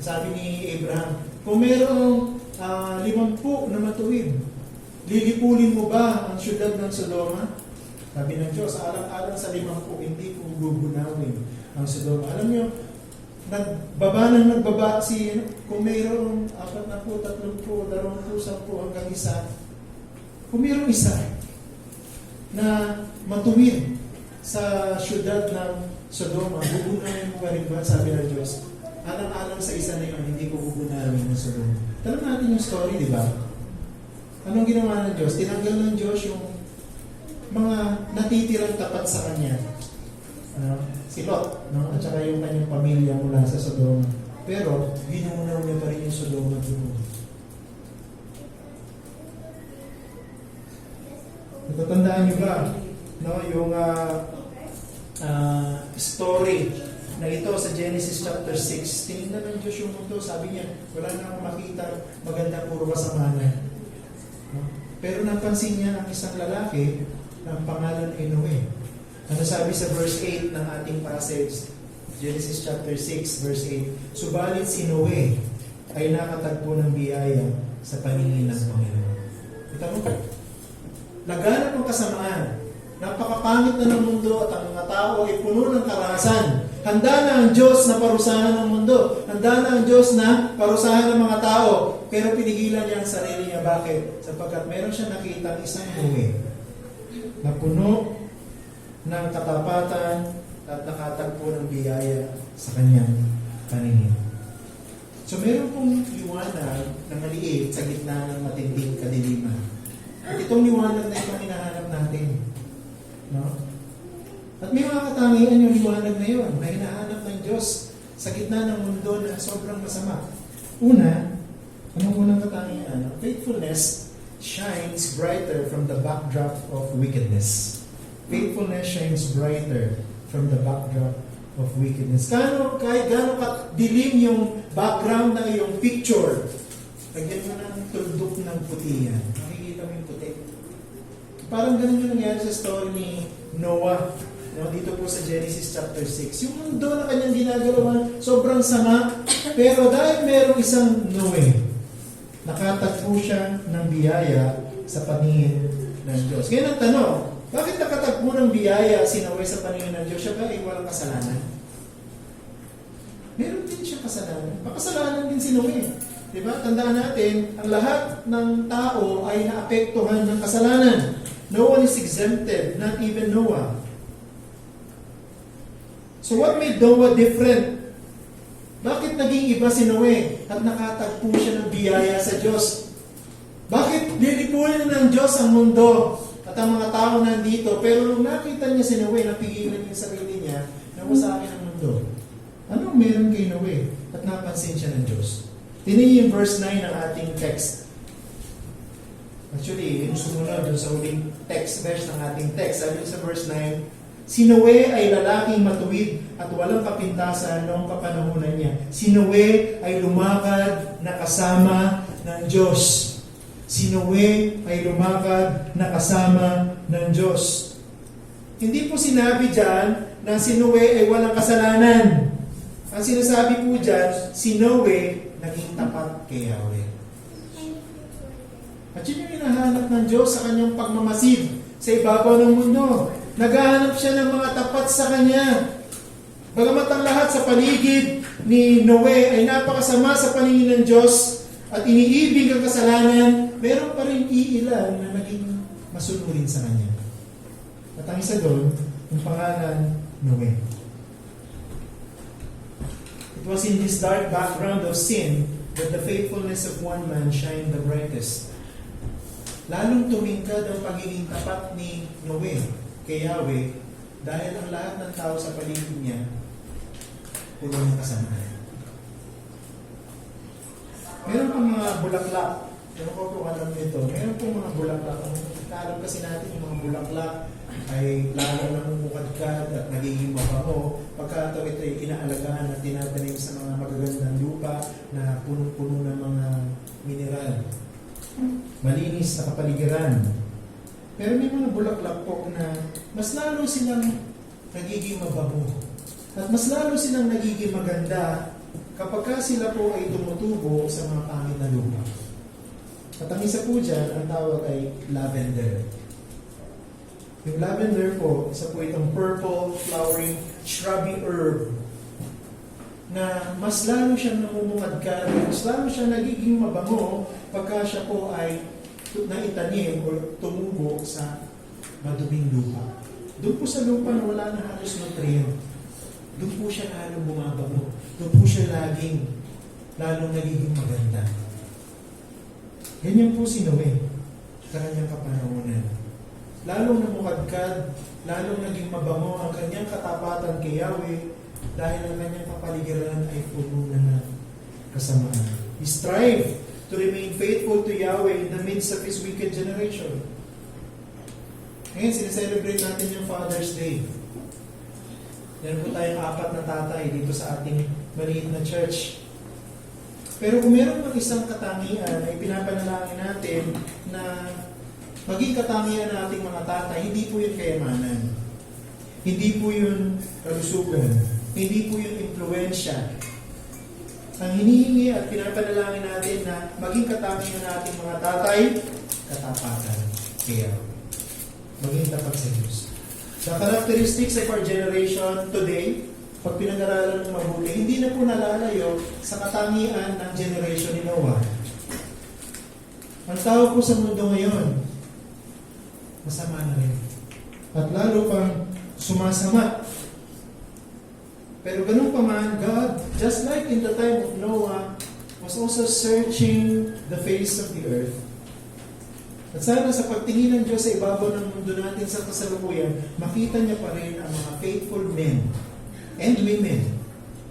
Sabi ni Abraham, kung mayroong 50 na matuwid, lilipulin mo ba ang syudad ng Sodoma? Sabi ng Diyos, alang-alang sa 50, hindi ko gugunawin ang Sodoma. Alam niyo, nagbaba si, kung mayroong 40, 30, 20, 10 hanggang isa, kung mayroong isa na matuwid sa syudad ng Sodoma, bubunahin mo pa rin ba, sabi ng Diyos, alang-alang sa isa na yun, hindi ko bubunahin ng Sodoma. Tanong natin yung story, di ba? Anong ginawa ng Diyos? Tinanggal ng Diyos yung mga natitirang tapat sa Kanya. Si Lot, no? At saka yung kanyang pamilya mula sa Sodoma. Pero, binunaw niya pa rin yung Sodoma doon. Natatandaan niyo ba? No, yung story na ito sa Genesis chapter 6. Tinignan ng Diyos yung mundo. Sabi niya, wala na akong makita maganda, puro kasamanan. No? Pero napansin niya ang isang lalaki na ang pangalan ay Noe. Ano sabi sa verse 8 ng ating passage? Genesis chapter 6 verse 8. Subalit si Noe ay nakatagpo ng biyaya sa paningin ng Panginoon. Ito mo, laganap ang kasamaan. Napakapangit na ng mundo at ang mga tao ay puno ng karahasan. Handa na ang Diyos na parusahan ng mundo. Handa na ang Diyos na parusahan ng mga tao. Pero pinigilan niya ang sarili niya. Bakit? Sapagkat meron siya nakita isang Noe na puno ng katapatan at nakatagpo ng biyaya sa kanyang paningin. So meron pong liwanag na maliit sa gitna ng matinding kadiliman. At itong liwanag na itong hinahanap natin. No? At may mga katangian yung liwanag na yun na hinahanap ng Diyos sa gitna ng mundo na sobrang masama. Una, anong unang katangian? Faithfulness shines brighter from the backdrop of wickedness. Faithfulness shines brighter from the backdrop of wickedness. Kahit gaano kadilim yung background ng iyong picture, lagyan mo ng tuldok ng puti yan. Makikita mo yung puti. Parang ganun yung nangyari sa story ni Noah. No, dito po sa Genesis chapter 6. Yung mundo na kanyang ginagawa, sobrang sama. Pero dahil merong isang Noe, nakatagpo siya ng biyaya sa paningin ng Diyos. Ngayon ang tanong, bakit nakatagpo ng biyaya si Noe sa paningin ng Diyos? Siya ba ay walang kasalanan? Meron din siya kasalanan. Makasalanan din si Noe. Diba? Tandaan natin, ang lahat ng tao ay naapektuhan ng kasalanan. No one is exempted, not even Noah. So what made Noah different? Bakit naging iba si Noe at nakatagpo siya ng biyaya sa Diyos? Bakit lilipunin ng Diyos ang mundo at ang mga tao nandito? Pero nung nakita niya si Noe, napigilan niya sarili niya na wasakin ang mundo. Anong meron kay Noe at napansin siya ng Diyos? Tingnan yung verse 9 ng ating text. Actually, yung sumunod dun sa huling text, verse ng ating text. Sabi sa verse 9, si Noe ay lalaking matuwid at walang kapintasan noong kapanahunan niya. Si Noe ay lumakad na kasama ng Diyos. Si Noe ay lumakad na kasama ng Diyos. Hindi po sinabi dyan na si Noe ay walang kasalanan. Ang sinasabi po dyan, si Noe naging tapat kay Yahweh. At yun yung hinahanap ng Diyos sa kanyang pagmamasid sa ibabaw ng mundo. Naghahanap siya ng mga tapat sa Kanya. Bagamat ang lahat sa paligid ni Noe ay napakasama sa paningin ng Diyos at iniibig ang kasalanan, meron pa rin iilan na naging masunurin sa Kanya. At ang isa doon, yung pangalan, Noe. It was in this dark background of sin that the faithfulness of one man shined the brightest. Lalong tumingkad ang pagiging tapat ni Noe kay Yahweh dahil ang lahat ng tao sa paligid niya puno ng kasamaan. Meron pong mga bulaklak. Ewan ko kung alam nyo ito. Meron pong mga bulaklak. Alam kasi natin yung mga bulaklak ay lalo namumukadkad at nagiging mabango pagka ito ay inaalagaan at tinatanim sa mga magagandang lupa na punong-puno ng mga mineral. Malinis na kapaligiran. Pero may mga bulaklak po na mas lalo silang nagiging mabango at mas lalo silang nagiging maganda kapag sila po ay tumutubo sa mga pangit na lupa. At ang isa po dyan, ang tawag ay lavender. Yung lavender po, isa po itong purple flowering shrubby herb na mas lalo siyang namumungad, mas lalo siyang nagiging mabango pagka siya po ay naitanim o tumubo sa maduming lupa. Doon po sa lupa na wala na halos nutrient, doon po siya lalong bumabango. Doon po siya lalong nagiging maganda. Ganyan po si Noe, kanyang kapanahonan. Lalong namukadkad, lalong naging mabango ang kanyang katapatan kay Yahweh dahil ang kanyang kapaligiran ay puno na ng kasamaan. He strived to remain faithful to Yahweh in the midst of his wicked generation. Ngayon, sineselebrate natin yung Father's Day. Meron po tayong 4 na tatay dito sa ating maliit na church. Pero kung meron ng isang katangian ay pinapanalangin natin na maging katangian nating mga tatay, hindi po yun kayamanan. Hindi po yun kalusugan. Hindi po yun impluensya. Ang hinihingi at pinapanalangin natin na maging katangian nating mga tatay, katapatan. Kaya, maging tapat sa Diyos. The characteristics of our generation today, pag pinag-aralan ng mabuti, hindi na po nalalayo sa katangian ng generation ni Noah. Ang tao po sa mundo ngayon, masama na rin. At lalo pang sumasama. Pero ganun pa man, God, just like in the time of Noah, was also searching the face of the earth. At sana sa pagtingin ng Diyos sa ibabaw ng mundo natin sa kasalukuyan, makita niya pa rin ang mga faithful men and women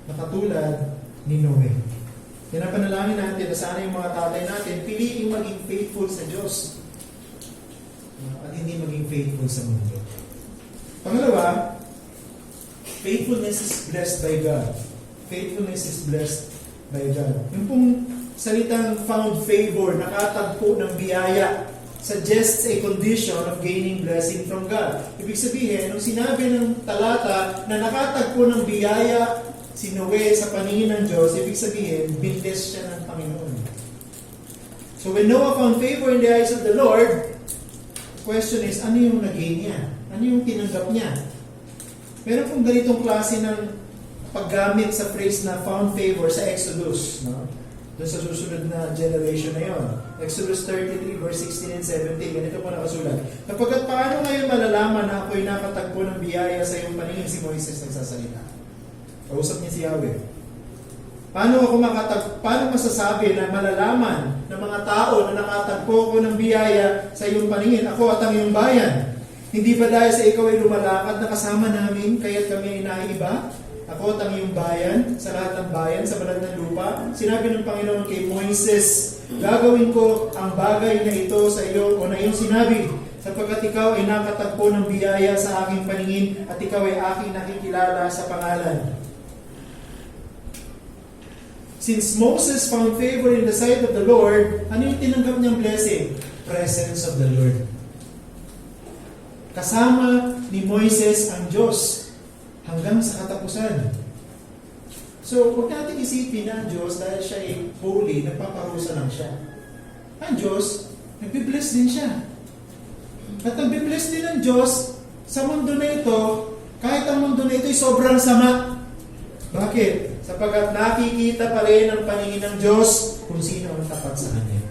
na katulad ni Noe. Pinapanalangin natin na sana yung mga tatay natin piliing maging faithful sa Diyos at hindi maging faithful sa mundo. Pangalawa, faithfulness is blessed by God. Faithfulness is blessed by God. Yung pong salitang found favor, nakatagpo ng biyaya, suggests a condition of gaining blessing from God. Ibig sabihin, nung sinabi ng talata na nakatagpo ng biyaya si Noe sa paningin ng Diyos, ibig sabihin, binless siya ng Panginoon. So when Noah found favor in the eyes of the Lord, the question is, ano yung nag-gain niya? Ano yung tinanggap niya? Meron pong ganitong klase ng paggamit sa phrase na found favor sa Exodus, no? Doon sa susunod na generation na yon. Exodus 33, verse 16 and 17. Ganito po nakasulat. Kapagkat paano ngayon malalaman na ako'y nakatagpo ng biyaya sa iyong paningin? Si Moises nagsasalita. Kausap niya si Yahweh. Paano masasabi na malalaman ng mga tao na nakatagpo ko ng biyaya sa iyong paningin? Ako at ang iyong bayan. Hindi ba dahil sa ikaw ay lumalakad na kasama namin, kaya't kami ay naiiba? Ako at ang iyong bayan, sa lahat ng bayan, sa banal ng lupa. Sinabi ng Panginoon kay Moises, gagawin ko ang bagay na ito sa iyo o na iyong sinabi, sapagkat ikaw ay nakatagpo ng biyaya sa aking paningin at ikaw ay aking nakikilala sa pangalan. Since Moses found favor in the sight of the Lord, ano yung tinanggap niyang blessing? Presence of the Lord. Kasama ni Moises ang Diyos hanggang sa katapusan. So, huwag natin isipin na ang Diyos dahil siya ay holy, nagpaparusa lang siya. Ang Diyos, nagbibless din siya. At nagbibless din ang Diyos sa mundo na ito, kahit ang mundo na ito ay sobrang sama. Bakit? Sapagkat nakikita pa rin ang paningin ng Diyos kung sino ang tapat sa Kanya.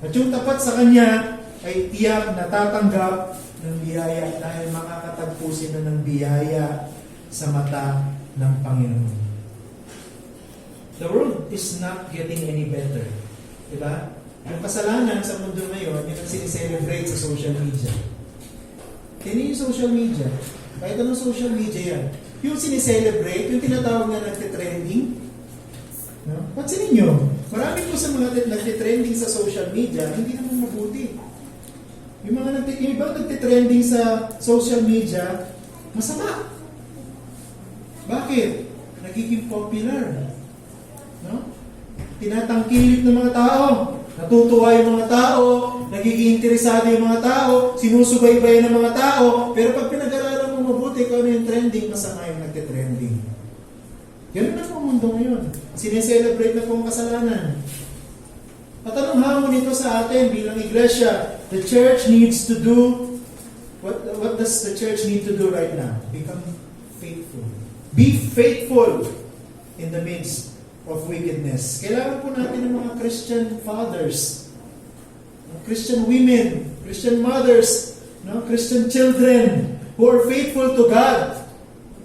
At yung tapat sa Kanya ay tiyak na tatanggap ng biyaya dahil makakatagpo sila ng biyaya sa mata ng Panginoon. The world is not getting any better. Diba? Yung kasalanan sa mundo ngayon, yun ang sinicelebrate sa social media. Tingnan yung social media. Kahit anong social media yan. Yung sinicelebrate, yung tinatawag na nagtitrending. No? Pansinin nyo, marami po sa mga nagtitrending sa social media, hindi naman mabuti. Yung ibang nagtitrending sa social media, masama. Bakit? Nagiging popular. No? Tinatangkilik ng mga tao. Natutuwa yung mga tao. Nagiging interesado yung mga tao. Sinusubaybayan ng mga tao. Pero pag pinag-aralan mo mabuti kung ano yung trending, masama yung nagtitrending. Ganun na po ang mundo ngayon. Sineselebrate na po ang kasalanan. At anong hamon nito sa atin bilang iglesia? The church needs to do, what does the church need to do right now? Become faithful. Be faithful in the midst of wickedness. Kailangan po natin ng mga Christian fathers, Christian women, Christian mothers, no? Christian children who are faithful to God.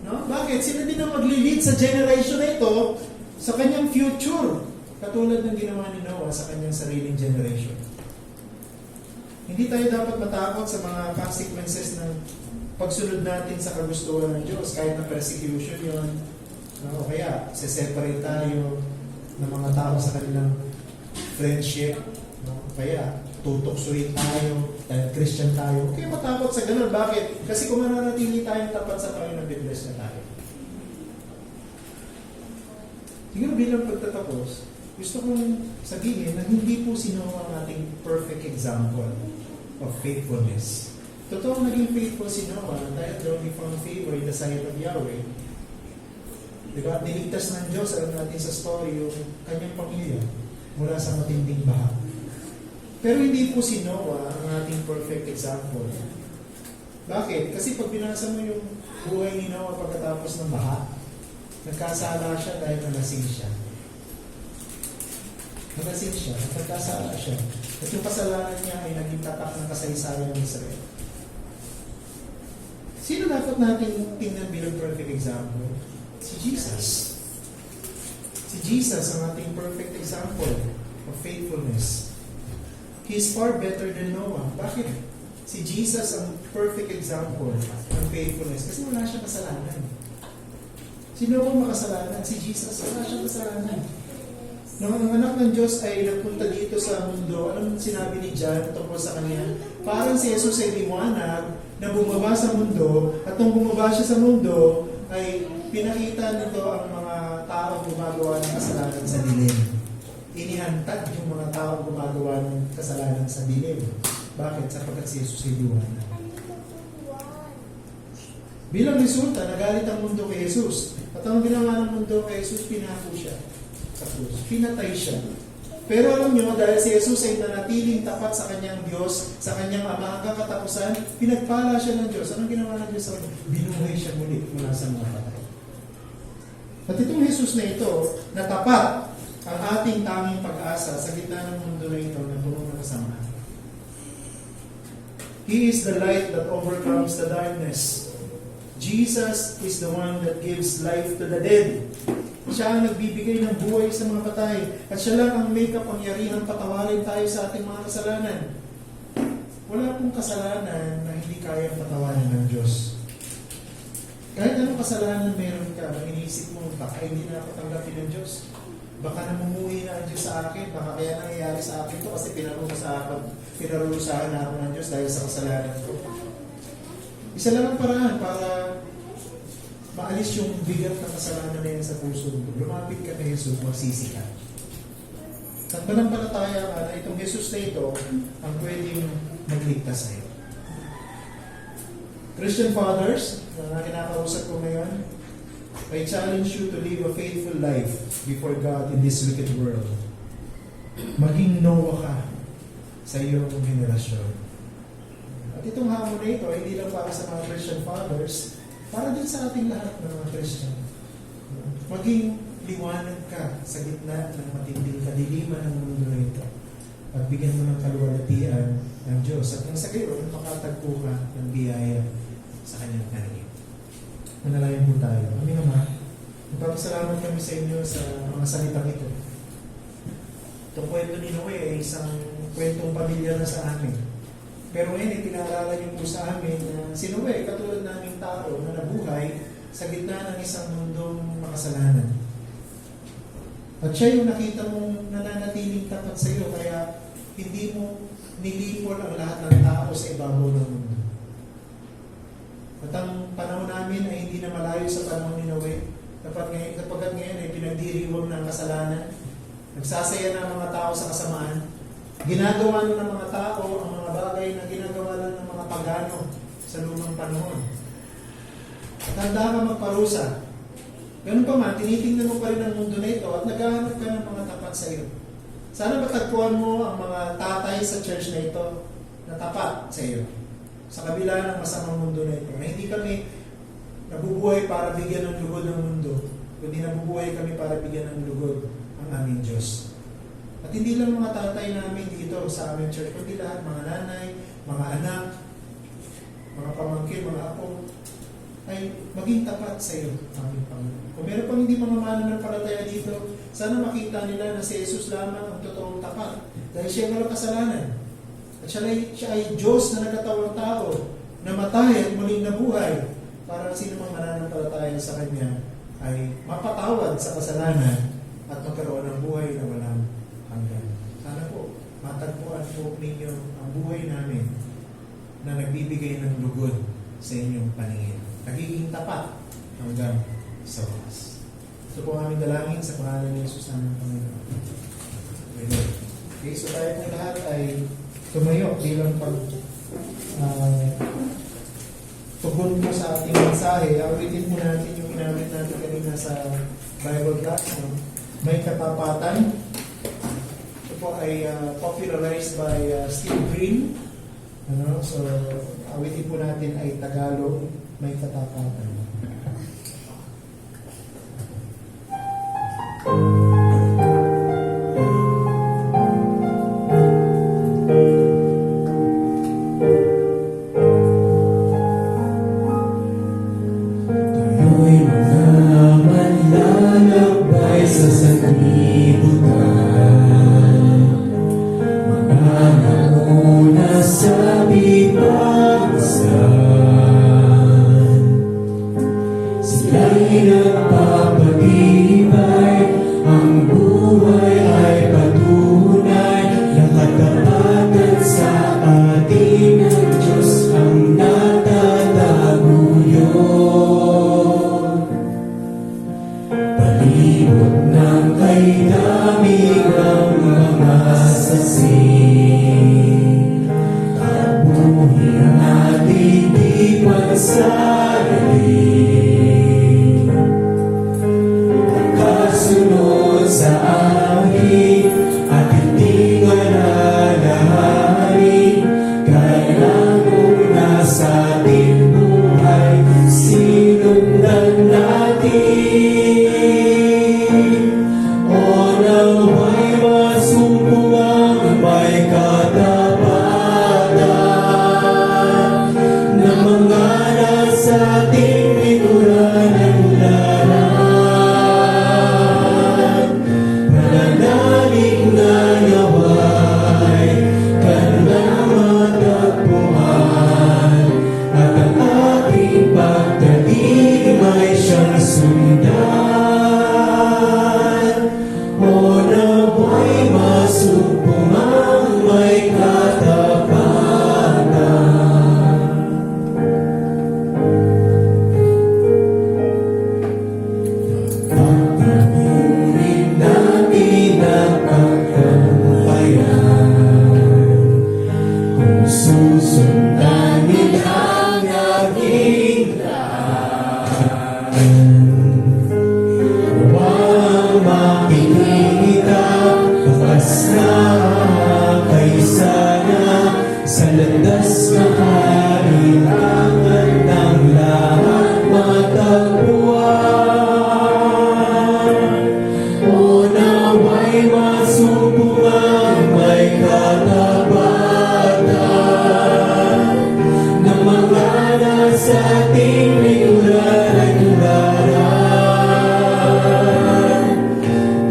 No? Bakit? Sila din ang maglilid sa generation na ito sa kanyang future. Katulad ng ginawa ni Noah sa kanyang sariling generation. Hindi tayo dapat matakot sa mga consequences ng pagsunod natin sa kagustuhan ng Diyos. Kahit na persecution yun, no? O kaya, seseparate tayo ng mga tao sa kanilang friendship. No? O kaya, tutuksuin tayo, dahil Christian tayo. Huwag kayo matakot sa ganun. Bakit? Kasi kung mananatili tayong tapat sa Panginoon, bibless na tayo. Siguro bilang pagtatapos, gusto kong sabihin na hindi po si Noah ang ating perfect example of faithfulness. Totoo naging faithful si Noah dahil daw he found favor in the sight of Yahweh. Diba? Niligtas ng Diyos, alam natin sa story, yung kanyang pamilya mula sa matinding baha. Pero hindi po si Noah ang ating perfect example. Bakit? Kasi pag binasa mo yung buhay ni Noah pagkatapos ng baha, nagkasala siya dahil nalasing siya. Nalasing siya, nagkasala siya. At yung kasalanan niya ay naging tatak ng kasaysayan ng Israel. Sino dapat natin tingnan bilang perfect example? Si Jesus. Si Jesus ang ating perfect example of faithfulness. He is far better than Noah. Bakit? Si Jesus ang perfect example ng faithfulness kasi wala siyang kasalanan. Sino ang makasalanan? Si Jesus. Wala siyang kasalanan. Nung ang anak ng Diyos ay nagpunta dito sa mundo, anong sinabi ni John tungkol sa kanya? Parang si Jesus ay liwanag na bumaba sa mundo, at nung bumaba siya sa mundo, ay pinakita nito ang mga tao gumagawa ng kasalanan sa dilim. Inihantad yung mga tao gumagawa ng kasalanan sa dilim. Bakit? Sapagkat si Jesus ay liwanag. Bilang resulta, nagalit ang mundo kay Jesus. At ang ginawa ng mundo kay Jesus, pinako siya sa krus. Pinatay siya. Pero alam nyo, dahil si Jesus ay nanatiling tapat sa kanyang Diyos, sa kanyang Ama hanggang katapusan, pinagpala siya ng Diyos. Anong ginawa ng Diyos sa kanya? Binuhay siya muli mula sa mga patay. At itong Jesus na ito, na tapat ang ating tanging pag-asa sa gitna ng mundo na ito na puno ng kasamaan. He is the light that overcomes the darkness. Jesus is the one that gives life to the dead. Siya ang nagbibigay ng buhay sa mga patay. At siya lang ang may kapangyarihang patawarin tayo sa ating mga kasalanan. Wala pong kasalanan na hindi kayang patawarin ng Diyos. Kahit anong kasalanan meron ka, na iniisip mo, baka hindi na ako tanggapin ng Diyos. Baka namumuhi na ang Diyos sa akin. Baka kaya nangyayari sa akin to kasi pinarusahan na ako ng Diyos dahil sa kasalanan ko. Isa lang ang paraan para maalis yung bigat ng kasalanan na yan sa puso mo. Lumapit ka kay Jesus, magsisi ka. At panampalataya ka na itong Jesus na ito ang pwedeng magligtas sa iyo. Christian fathers, na kinakausap ko ngayon, I challenge you to live a faithful life before God in this wicked world. Maging Noah ka sa iyong henerasyon. At itong hamon na ito, hindi lang para sa mga Christian fathers, para din sa ating lahat ng mga Christian. Maging liwanag ka sa gitna ng matinding kadiliman ng mundo na ito. At bigyan mo ng kaluwalhatian ng Diyos. At nang sa gayon, makatagpo ka ng biyaya sa kanyang kanin. Manalayan po tayo. Aming Ama, magpapasalamat kami sa inyo sa mga salitang ito. Itong kwento ni Noe ay isang kwentong pamilya na sa amin. Pero ngayon, pinaalala niyo po sa amin na si Noe, katulad naming tao na nabuhay sa gitna ng isang mundong makasalanan. At siya yung nakita mong nananatiling tapat sa iyo, kaya hindi mo nilipol ang lahat ng tao sa ibabaw ng mundo. At ang panahon namin ay hindi na malayo sa panahon ni Noe. Kapag ngayon ay pinagdiriwang ng kasalanan, nagsasaya ng mga tao sa kasamaan, ginagawa ng mga tao ang mga bagay na ginagawa lang ng mga pagano sa lumang panahon. At handa ka magparusa. Ganun pa man, tinitingnan mo pa rin ang mundo na ito at naghahanap ka ng mga tapat sa iyo. Sana matagpuan mo ang mga tatay sa church na ito na tapat sa iyo. Sa kabila ng masamang mundo na ito. Na hindi kami nabubuhay para bigyan ng lugod ng mundo, kundi nabubuhay kami para bigyan ng lugod ang aming Diyos. At hindi lang mga tatay namin dito sa aming church, kundi lahat, mga nanay, mga anak, mga pamangkin, mga apo, ay maging tapat sa iyo, aming Panginoon. Kung meron pang hindi mga mananampalataya dito, sana makita nila na si Jesus lamang ang totoong tapat. Dahil siya ay walang kasalanan. At siya ay Diyos na nagkatawang tao, namatay at muling nabuhay para sino mang mananampalataya sa Kanya ay mapatawad sa kasalanan at magkaroon ng buhay na walang hanggan. Sana po, matagpuan po ninyo ang buhay namin na nagbibigay ng lugod sa inyong paningin. Nagiging tapat hanggang sa wakas. So po aming dalangin sa pangalan ni Jesus namin Panginoon. Amen. Okay, so tayo po lahat ay tumayo bilang tugon mo sa ating mensahe. Awitin mo natin yung ginamit natin kanina sa Bible class. No? May katapatan. Ito po ay popularized by Steve Green. So, awitin po natin ay Tagalog. May katapatan. Tayo'y mga manlalakbay sa sanlibutan, mga nauna sa bigbansan. Sila'y nagpapatibay, ang buhay ay patunay, nakatapatan sa ating ng Diyos ang natataguyod. Palibot ng kay damig ang mga sasing, tabuhin natin di pagsarili. Kasunod sa akin at hindi alalahanin, kailangan nasa ating buhay, sinundan natin. O nawa'y masumpungang may katapatan, na mga nasa ating likuran ng laran. Pananalig na nawa'y kanilang matagpuan, at ang ating pagdating may siyang sundan. O nawa'y masumpungang may katapatan. Pagkamunin natin ang pagkamukayan, kung susundanin ang naging daan. Huwag makikita, bukas na kaysa na sa landas na kailangan ng lahat matagpuan. O nawa'y masumpungang may katapatan, na mga nasa ating likuran ng laran.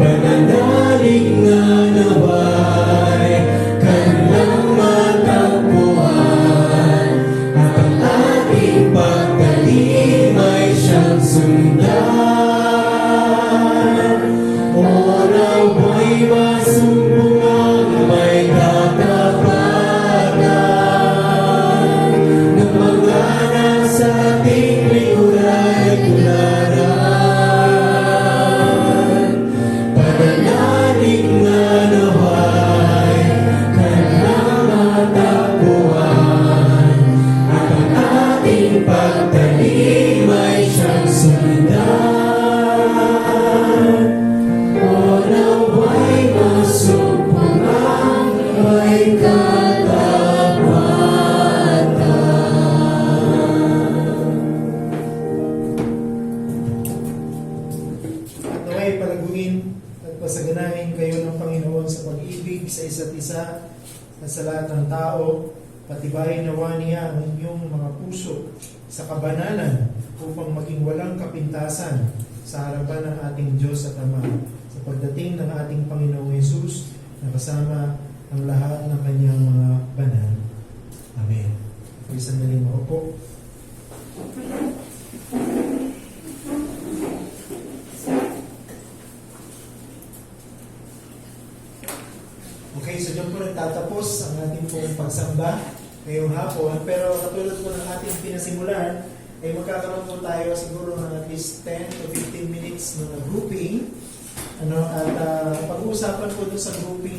Pananalig nga nawa'y kanilang matagpuan, at ang ating pagdating ay siyang sundan. O nawa'y masumpungang may katapatan, na mga nasa at sa lahat ng tao, patibayin nawa niya ang inyong mga puso sa kabanalan upang maging walang kapintasan sa harapan ng ating Diyos at Ama sa pagdating ng ating Panginoong Yesus na kasama ang lahat ng kanyang mga banal. Amen. Pwede sandali maupo. Okay, so dyan po nagtatapos ang ating pong pagsamba ngayong hapon. Pero katulad po ng ating pinasimulan, ay magkakaroon po tayo siguro ng at least 10 to 15 minutes ng grouping. At pag-uusapan po dun sa grouping